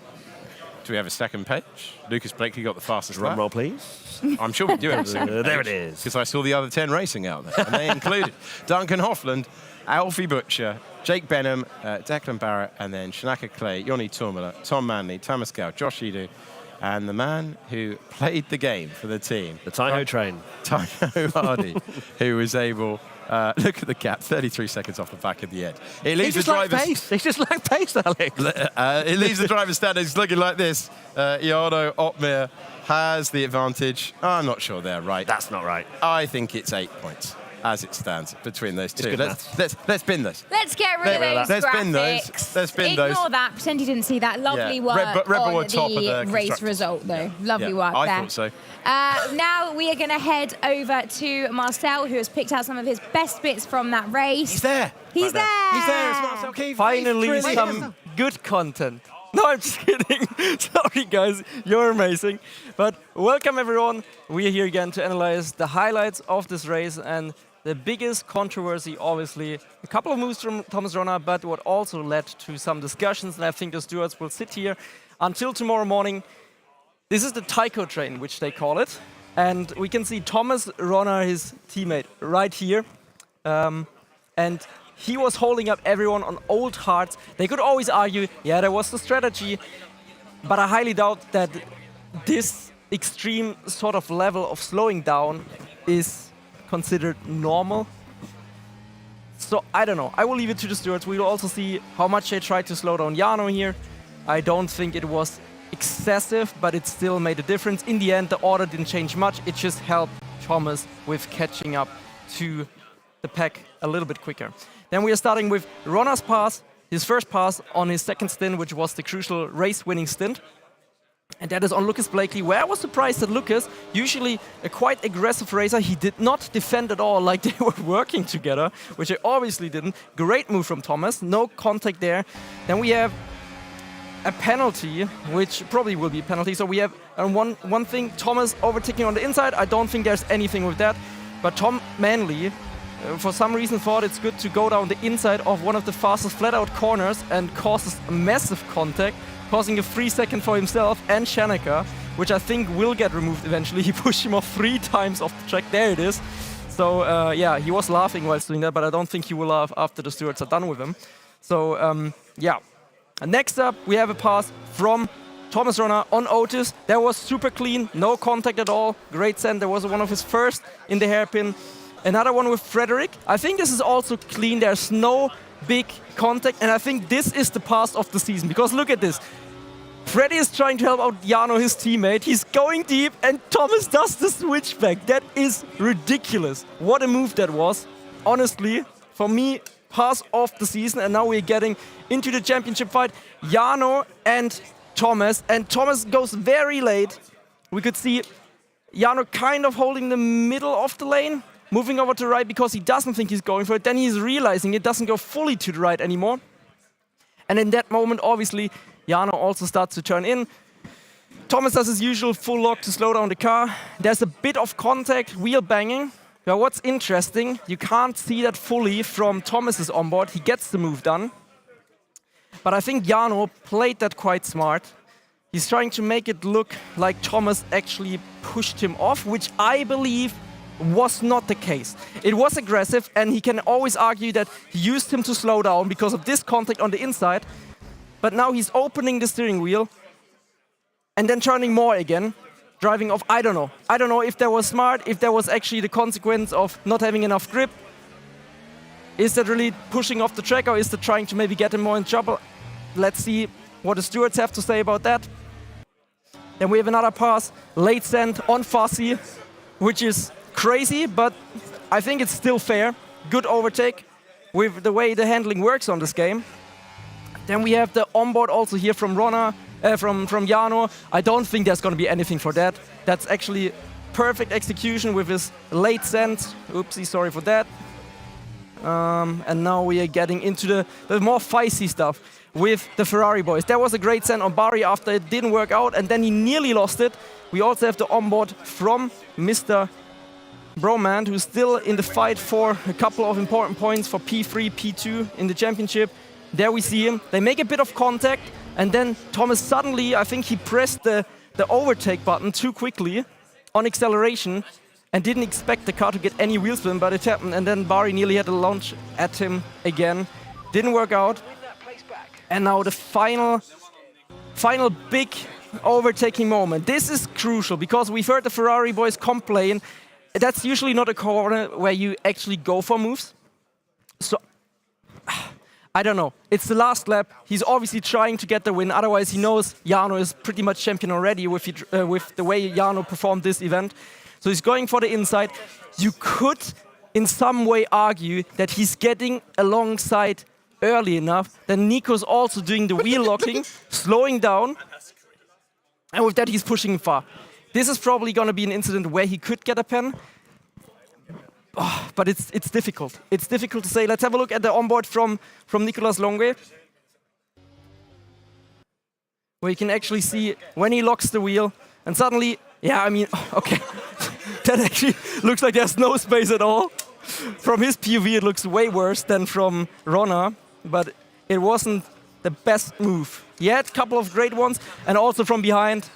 Do we have a second page? Lucas Blakely got the fastest lap. Drum roll, please. I'm sure we do have a second page. There it is. Because I saw the other 10 racing out there, and they included Duncan Hoffland, Alfie Butcher, Jake Benham, Declan Barrett, and then Shanaka Clay, Yoni Tormula, Tom Manley, Thomas Gow, Josh Edu, and the man who played the game for the team. The Tyho train. Tyho Hardy, who was able... look at the gap, 33 seconds off the back of the end. It leaves the drivers... They just lack pace, Alex. It leaves the driver's standings looking like this. Jarno Opmeer has the advantage. I'm not sure they're right. That's not right. I think it's 8 points as it stands between those two. Let's bin those. Let's get rid of those Let's bin graphics. those. Let's bin those. Ignore that. Pretend you didn't see that. Lovely work Red Bull on were top of the race constructors. result, though. Lovely work I there. thought so. Now we are going to head over to Marcel, who has picked out some of his best bits from that race. He's there. He's there. He's there. It's Marcel Keefe. Finally, some good content. No, I'm just kidding. Sorry, guys. You're amazing. But welcome, everyone. We are here again to analyze the highlights of this race. And the biggest controversy, obviously, a couple of moves from Thomas Ronner, but what also led to some discussions. And I think the stewards will sit here until tomorrow morning. This is the Tycho train, which they call it. And we can see Thomas Ronner, his teammate, right here. And he was holding up everyone on old hearts. They could always argue, yeah, that was the strategy. But I highly doubt that this extreme sort of level of slowing down is considered normal. So I don't know. I will leave it to the stewards. We will also see how much they tried to slow down Jarno here. I don't think it was excessive, but it still made a difference. In the end, the order didn't change much. It just helped Thomas with catching up to the pack a little bit quicker. Then we are starting with Ronner's pass, his first pass on his second stint, which was the crucial race-winning stint. And that is on Lucas Blakely, where I was surprised that Lucas, usually a quite aggressive racer, he did not defend at all like they were working together, which they obviously didn't. Great move from Thomas, no contact there. Then we have a penalty, which probably will be a penalty. So we have one thing, Thomas overtaking on the inside. I don't think there's anything with that. But Tom Manley, for some reason, thought it's good to go down the inside of one of the fastest flat-out corners and causes a massive contact, causing a 3 second for himself and Shanaka, which I think will get removed eventually. He pushed him off 3 times off the track. There it is. So yeah, he was laughing while doing that, but I don't think he will laugh after the stewards are done with him. So yeah. And next up, we have a pass from Thomas Ronner on Otis. That was super clean, no contact at all. Great send. There was one of his first in the hairpin. Another one with Frederick. I think this is also clean. There's no big contact, and I think this is the pass of the season, because look at this. Freddy is trying to help out Jano, his teammate. He's going deep, and Thomas does the switchback. That is ridiculous. What a move that was. Honestly, for me, pass of the season, and now we're getting into the championship fight. Jano and Thomas goes very late. We could see Jano kind of holding the middle of the lane, moving over to the right because he doesn't think he's going for it. Then he's realizing it doesn't go fully to the right anymore. And in that moment, obviously, Jano also starts to turn in. Thomas does his usual full lock to slow down the car. There's a bit of contact, wheel banging. Now what's interesting, you can't see that fully from Thomas's onboard. He gets the move done. But I think Jano played that quite smart. He's trying to make it look like Thomas actually pushed him off, which I believe was not the case. It was aggressive, and he can always argue that he used him to slow down because of this contact on the inside. But now he's opening the steering wheel and then turning more again, driving off. I don't know. I don't know if that was smart, if that was actually the consequence of not having enough grip. Is that really pushing off the track, or is that trying to maybe get him more in trouble? Let's see what the stewards have to say about that. Then we have another pass, late send on Fassi, which is crazy, but I think it's still fair. Good overtake with the way the handling works on this game. Then we have the onboard also here from Ronner, from Jano. I don't think there's going to be anything for that. That's actually perfect execution with his late send. Oopsie, sorry for that. And now we are getting into the more feisty stuff with the Ferrari boys. There was a great send on Barry after it didn't work out, and then he nearly lost it. We also have the onboard from Mr. Bromand, who's still in the fight for a couple of important points for P3, P2 in the championship. There we see him. They make a bit of contact, and then Thomas suddenly, I think he pressed the overtake button too quickly on acceleration and didn't expect the car to get any wheel spin, but it happened, and then Barry nearly had a launch at him again. Didn't work out. And now the final big overtaking moment. This is crucial because we've heard the Ferrari boys complain. That's usually not a corner where you actually go for moves. So I don't know. It's the last lap. He's obviously trying to get the win. Otherwise, he knows Jano is pretty much champion already with the way Jano performed this event. So he's going for the inside. You could, in some way, argue that he's getting alongside early enough. Then Nico's also doing the wheel locking, slowing down. And with that, he's pushing far. This is probably going to be an incident where he could get a pen. Oh, but it's difficult. It's difficult to say. Let's have a look at the onboard from Nicolas Longue, where you can actually see when he locks the wheel, and suddenly, yeah, I mean, okay, that actually looks like there's no space at all. From his POV, it looks way worse than from Ronner, but it wasn't the best move. He had a couple of great ones, and also from behind.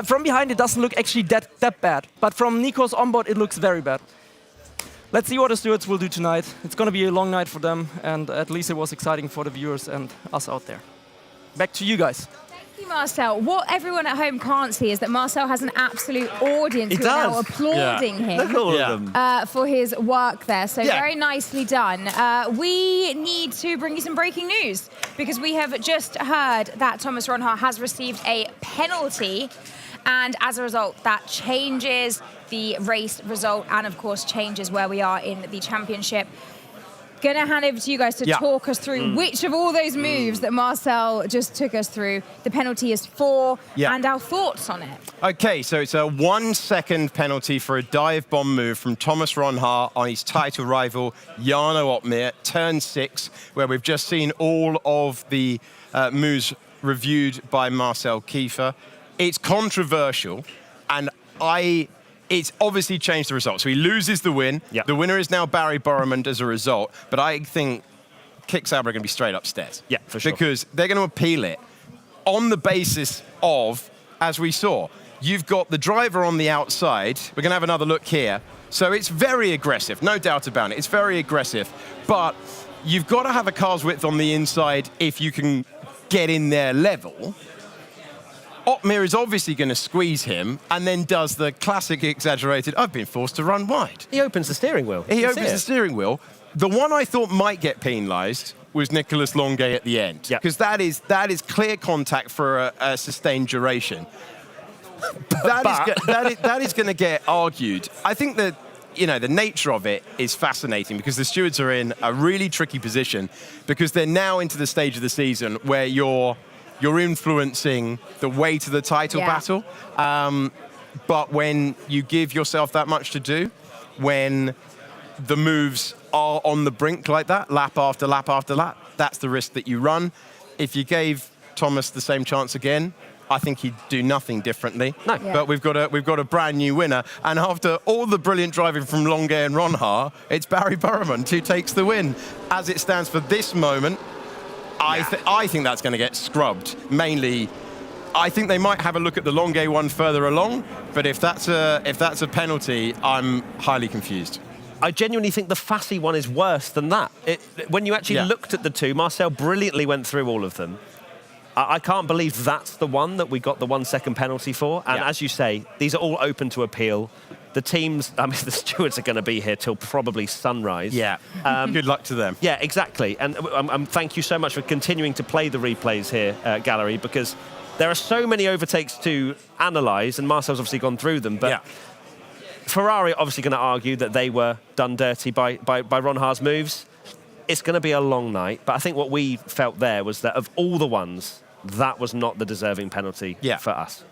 From behind, it doesn't look actually that bad, but from Nico's onboard, it looks very bad. Let's see what the stewards will do tonight. It's going to be a long night for them, and at least it was exciting for the viewers and us out there. Back to you guys. Thank you, Marcel. What everyone at home can't see is that Marcel has an absolute audience who are now applauding him Look at all of them. for his work there. So very nicely done. We need to bring you some breaking news because we have just heard that Thomas Ronner has received a penalty. And as a result, that changes the race result and, of course, changes where we are in the championship. Going to hand over to you guys to talk us through which of all those moves that Marcel just took us through the penalty is for and our thoughts on it. Okay, so it's a 1 second penalty for a dive bomb move from Thomas Ronner on his title rival Jarno Opmeer, turn 6, where we've just seen all of the moves reviewed by Marcel Kiefer. It's controversial, and it's obviously changed the result. So he loses the win. The winner is now Barry Borromond as a result, but I think Kicksauber are going to be straight upstairs. Yeah, for sure. Because they're going to appeal it on the basis of as we saw. You've got the driver on the outside. We're going to have another look here. So it's very aggressive, no doubt about it. It's very aggressive. But you've got to have a car's width on the inside if you can get in there level. Otmir is obviously going to squeeze him and then does the classic exaggerated, I've been forced to run wide. He opens the steering wheel. He opens the steering wheel. The one I thought might get penalised was Nicolas Longuet at the end. Because that is clear contact for a sustained duration. That is going to get argued. I think that, you know, the nature of it is fascinating because the stewards are in a really tricky position because they're now into the stage of the season where you're influencing the way to the title battle. But when you give yourself that much to do, when the moves are on the brink like that, lap after lap after lap, that's the risk that you run. If you gave Thomas the same chance again, I think he'd do nothing differently. No. Yeah. But we've got a brand new winner. And after all the brilliant driving from Longuet and Ronhaar, it's Barry Burman who takes the win. As it stands for this moment, I think that's going to get scrubbed. Mainly, I think they might have a look at the Longuet one further along. But if that's a penalty, I'm highly confused. I genuinely think the Fassi one is worse than that. When you actually looked at the two, Marcel brilliantly went through all of them. I can't believe that's the one that we got the 1 second penalty for. And as you say, these are all open to appeal. The teams, I mean, the stewards are going to be here till probably sunrise. Yeah. Good luck to them. Yeah, exactly. And thank you so much for continuing to play the replays here, Gallery, because there are so many overtakes to analyse, and Marcel's obviously gone through them. But Ferrari are obviously going to argue that they were done dirty by Ronhaar's moves. It's going to be a long night, but I think what we felt there was that of all the ones, that was not the deserving penalty for us.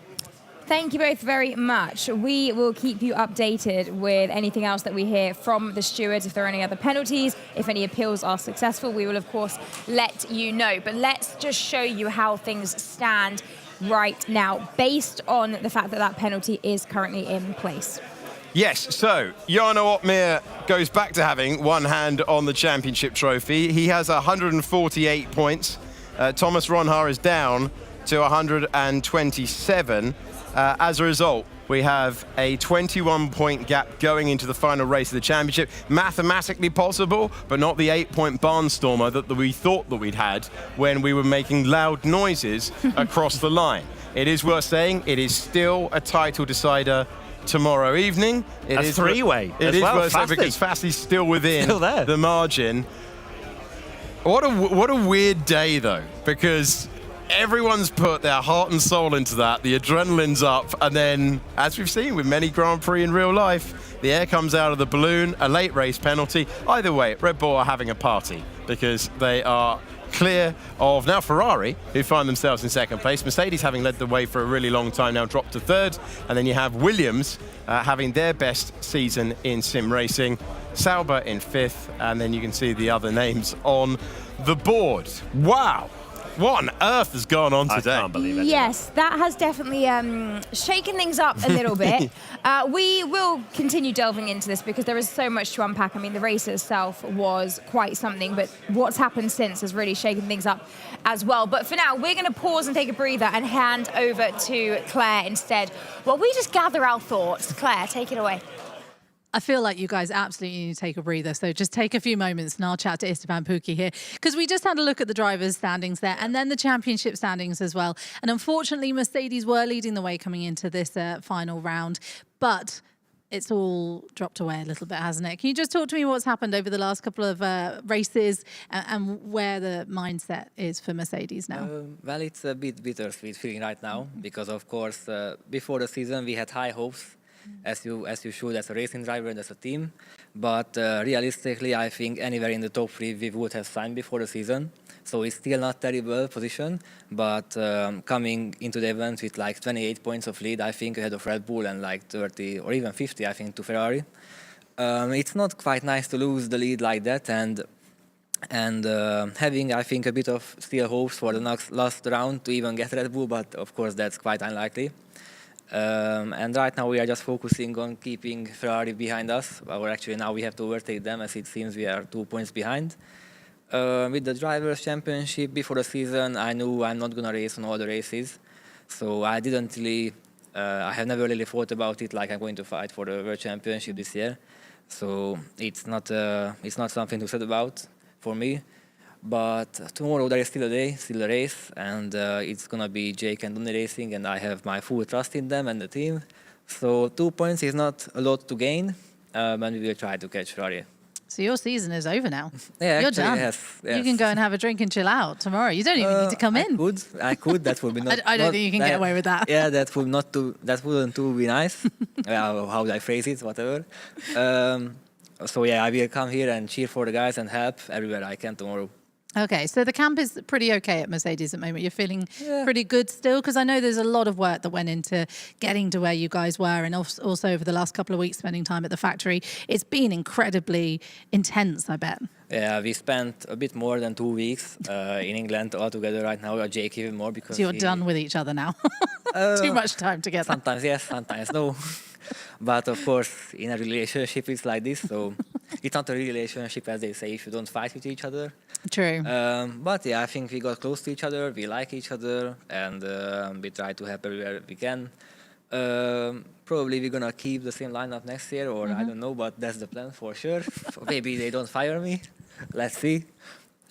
Thank you both very much. We will keep you updated with anything else that we hear from the stewards. If there are any other penalties, if any appeals are successful, we will, of course, let you know. But let's just show you how things stand right now, based on the fact that that penalty is currently in place. Yes, so Jarno Otmir goes back to having one hand on the championship trophy. He has 148 points. Thomas Ronhaar is down to 127. As a result, we have a 21-point gap going into the final race of the championship. Mathematically possible, but not the 8-point barnstormer that we thought that we'd had when we were making loud noises across the line. It is worth saying, it is still a title decider tomorrow evening. It is three-way. It is worth saying because Fassi's still within the margin. What a weird day though, because everyone's put their heart and soul into that. The adrenaline's up, and then, as we've seen with many Grand Prix in real life, the air comes out of the balloon, a late race penalty. Either way, Red Bull are having a party because they are clear of now Ferrari, who find themselves in second place. Mercedes, having led the way for a really long time, now dropped to third. And then you have Williams having their best season in sim racing. Sauber in fifth, and then you can see the other names on the board. Wow. What on earth has gone on today? I can't believe it. Yes, that has definitely shaken things up a little bit. We will continue delving into this because there is so much to unpack. I mean, the race itself was quite something, but what's happened since has really shaken things up as well. But for now, we're going to pause and take a breather and hand over to Claire instead. Well, we just gather our thoughts. Claire, take it away. I feel like you guys absolutely need to take a breather. So just take a few moments and I'll chat to Esteban Pukki here. Because we just had a look at the drivers' standings there and then the championship standings as well. And unfortunately, Mercedes were leading the way coming into this final round. But it's all dropped away a little bit, hasn't it? Can you just talk to me what's happened over the last couple of races and where the mindset is for Mercedes now? Well, it's a bit bittersweet feeling right now because, of course, before the season, we had high hopes. As you should as a racing driver and as a team. But realistically, I think anywhere in the top 3 we would have signed before the season. So it's still not terrible position, but coming into the event with like 28 points of lead, I think, ahead of Red Bull and like 30 or even 50, I think, to Ferrari. It's not quite nice to lose the lead like that and having, I think, a bit of still hopes for the last round to even get Red Bull, but of course that's quite unlikely. And right now we are just focusing on keeping Ferrari behind us, or actually now we have to overtake them as it seems we are 2 points behind. With the Drivers' Championship before the season, I knew I'm not going to race on all the races. So I didn't really, I have never really thought about it like I'm going to fight for the World Championship this year. So it's not something to set about for me. But tomorrow there is still a day, still a race, and it's gonna be Jake and Donny racing, and I have my full trust in them and the team. So 2 points is not a lot to gain, and we will try to catch Ferrari. So your season is over now. Yeah, You're actually, done. yes. You can go and have a drink and chill out tomorrow. You don't even need to come in. I could. That would be not. I don't think you can get away with that. Yeah, that wouldn't be nice. How would I phrase it? Whatever. So yeah, I will come here and cheer for the guys and help everywhere I can tomorrow. Okay, so the camp is pretty okay at Mercedes at the moment. You're feeling pretty good still? Because I know there's a lot of work that went into getting to where you guys were, and also over the last couple of weeks spending time at the factory. It's been incredibly intense, I bet. Yeah, we spent a bit more than 2 weeks in England altogether right now, or Jake even more. Because So you're done with each other now? Too much time together. Sometimes yes, sometimes no. But of course, in a relationship, it's like this. So it's not a real relationship, as they say, if you don't fight with each other. True. But yeah, I think we got close to each other. We like each other, and we try to help everywhere we can. Probably we're gonna keep the same lineup next year, or I don't know, but that's the plan for sure. Maybe they don't fire me. Let's see.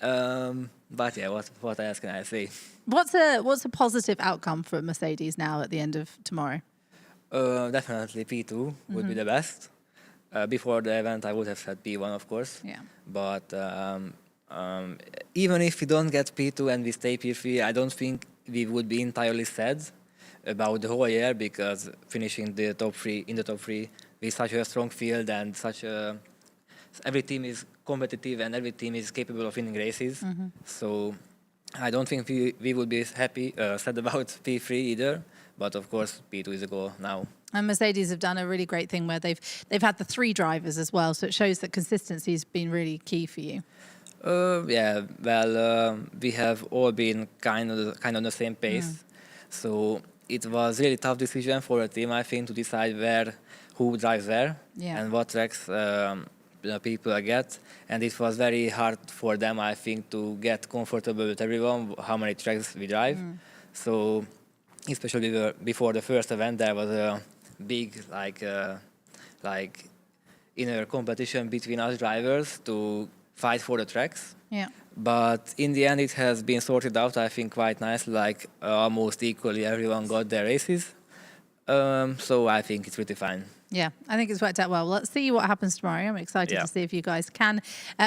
But yeah, what else can I say? What's a positive outcome for Mercedes now at the end of tomorrow? Definitely P2 would be the best. Before the event, I would have said P1, of course. Yeah. But even if we don't get P2 and we stay P3, I don't think we would be entirely sad about the whole year, because finishing the top three with such a strong field and every team is competitive and every team is capable of winning races. So I don't think we would be sad about P3 either. But of course, P2 is a goal now. And Mercedes have done a really great thing where they've had the 3 drivers as well, so it shows that consistency has been really key for you. Yeah, well, we have all been kind of on the same pace. So it was really tough decision for a team, I think, to decide who drives where and what tracks people get. And it was very hard for them, I think, to get comfortable with everyone, how many tracks we drive. So especially before the first event, there was a big inner competition between us drivers to fight for the tracks. Yeah. But in the end, it has been sorted out, I think, quite nicely. Like almost equally, everyone got their races. So I think it's pretty fine. Yeah, I think it's worked out well. Let's see what happens tomorrow. I'm excited to see if you guys can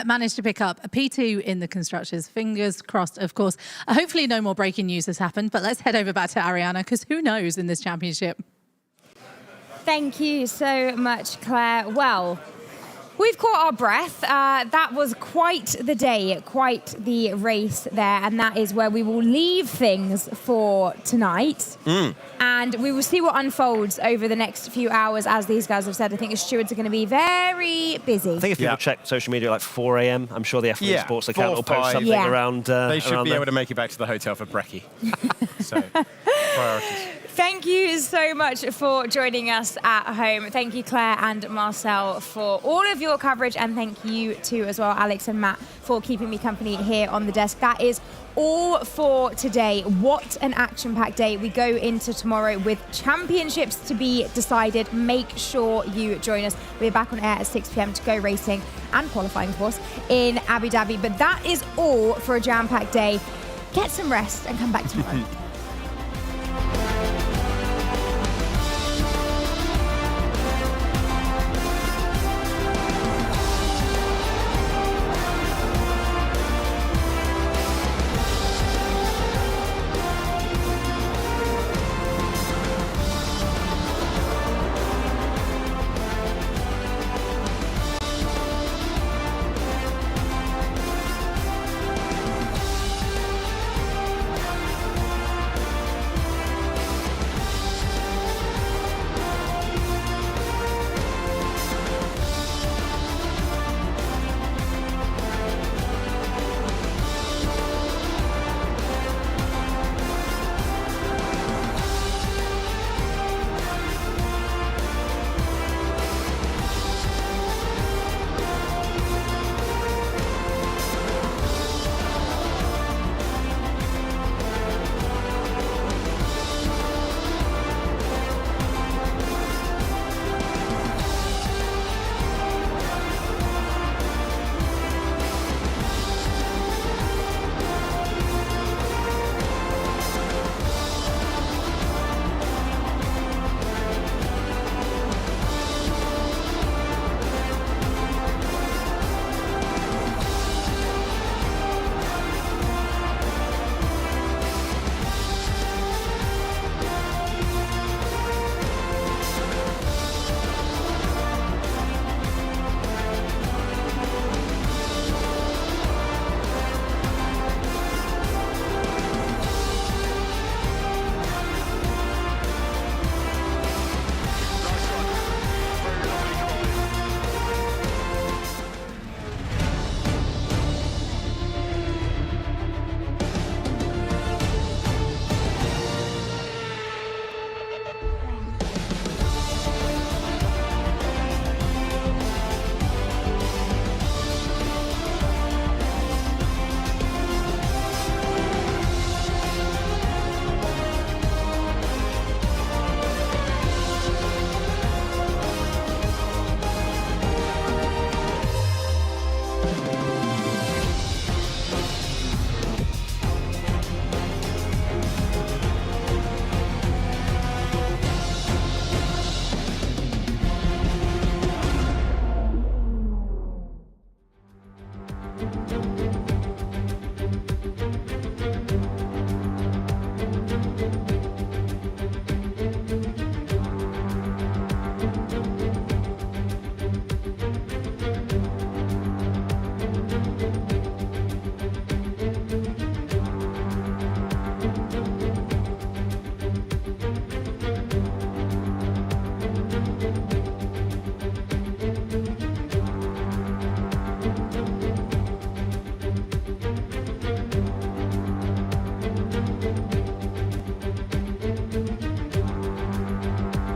manage to pick up a P2 in the Constructors. Fingers crossed, of course. Hopefully no more breaking news has happened, but let's head over back to Ariana, because who knows in this championship? Thank you so much, Claire. Well, we've caught our breath. That was quite the day, quite the race there, and that is where we will leave things for tonight. And we will see what unfolds over the next few hours. As these guys have said, I think the stewards are going to be very busy. I think if people check social media at like 4 a.m, I'm sure the F1 Sports account will post something around. They should around be there. able to make it back to the hotel for brekkie. So, priorities. Thank you so much for joining us at home. Thank you, Claire and Marcel, for all of your coverage. And thank you too, as well, Alex and Matt, for keeping me company here on the desk. That is all for today. What an action-packed day. We go into tomorrow with championships to be decided. Make sure you join us. We're back on air at 6 p.m. to go racing and qualifying, of course, in Abu Dhabi. But that is all for a jam-packed day. Get some rest and come back tomorrow.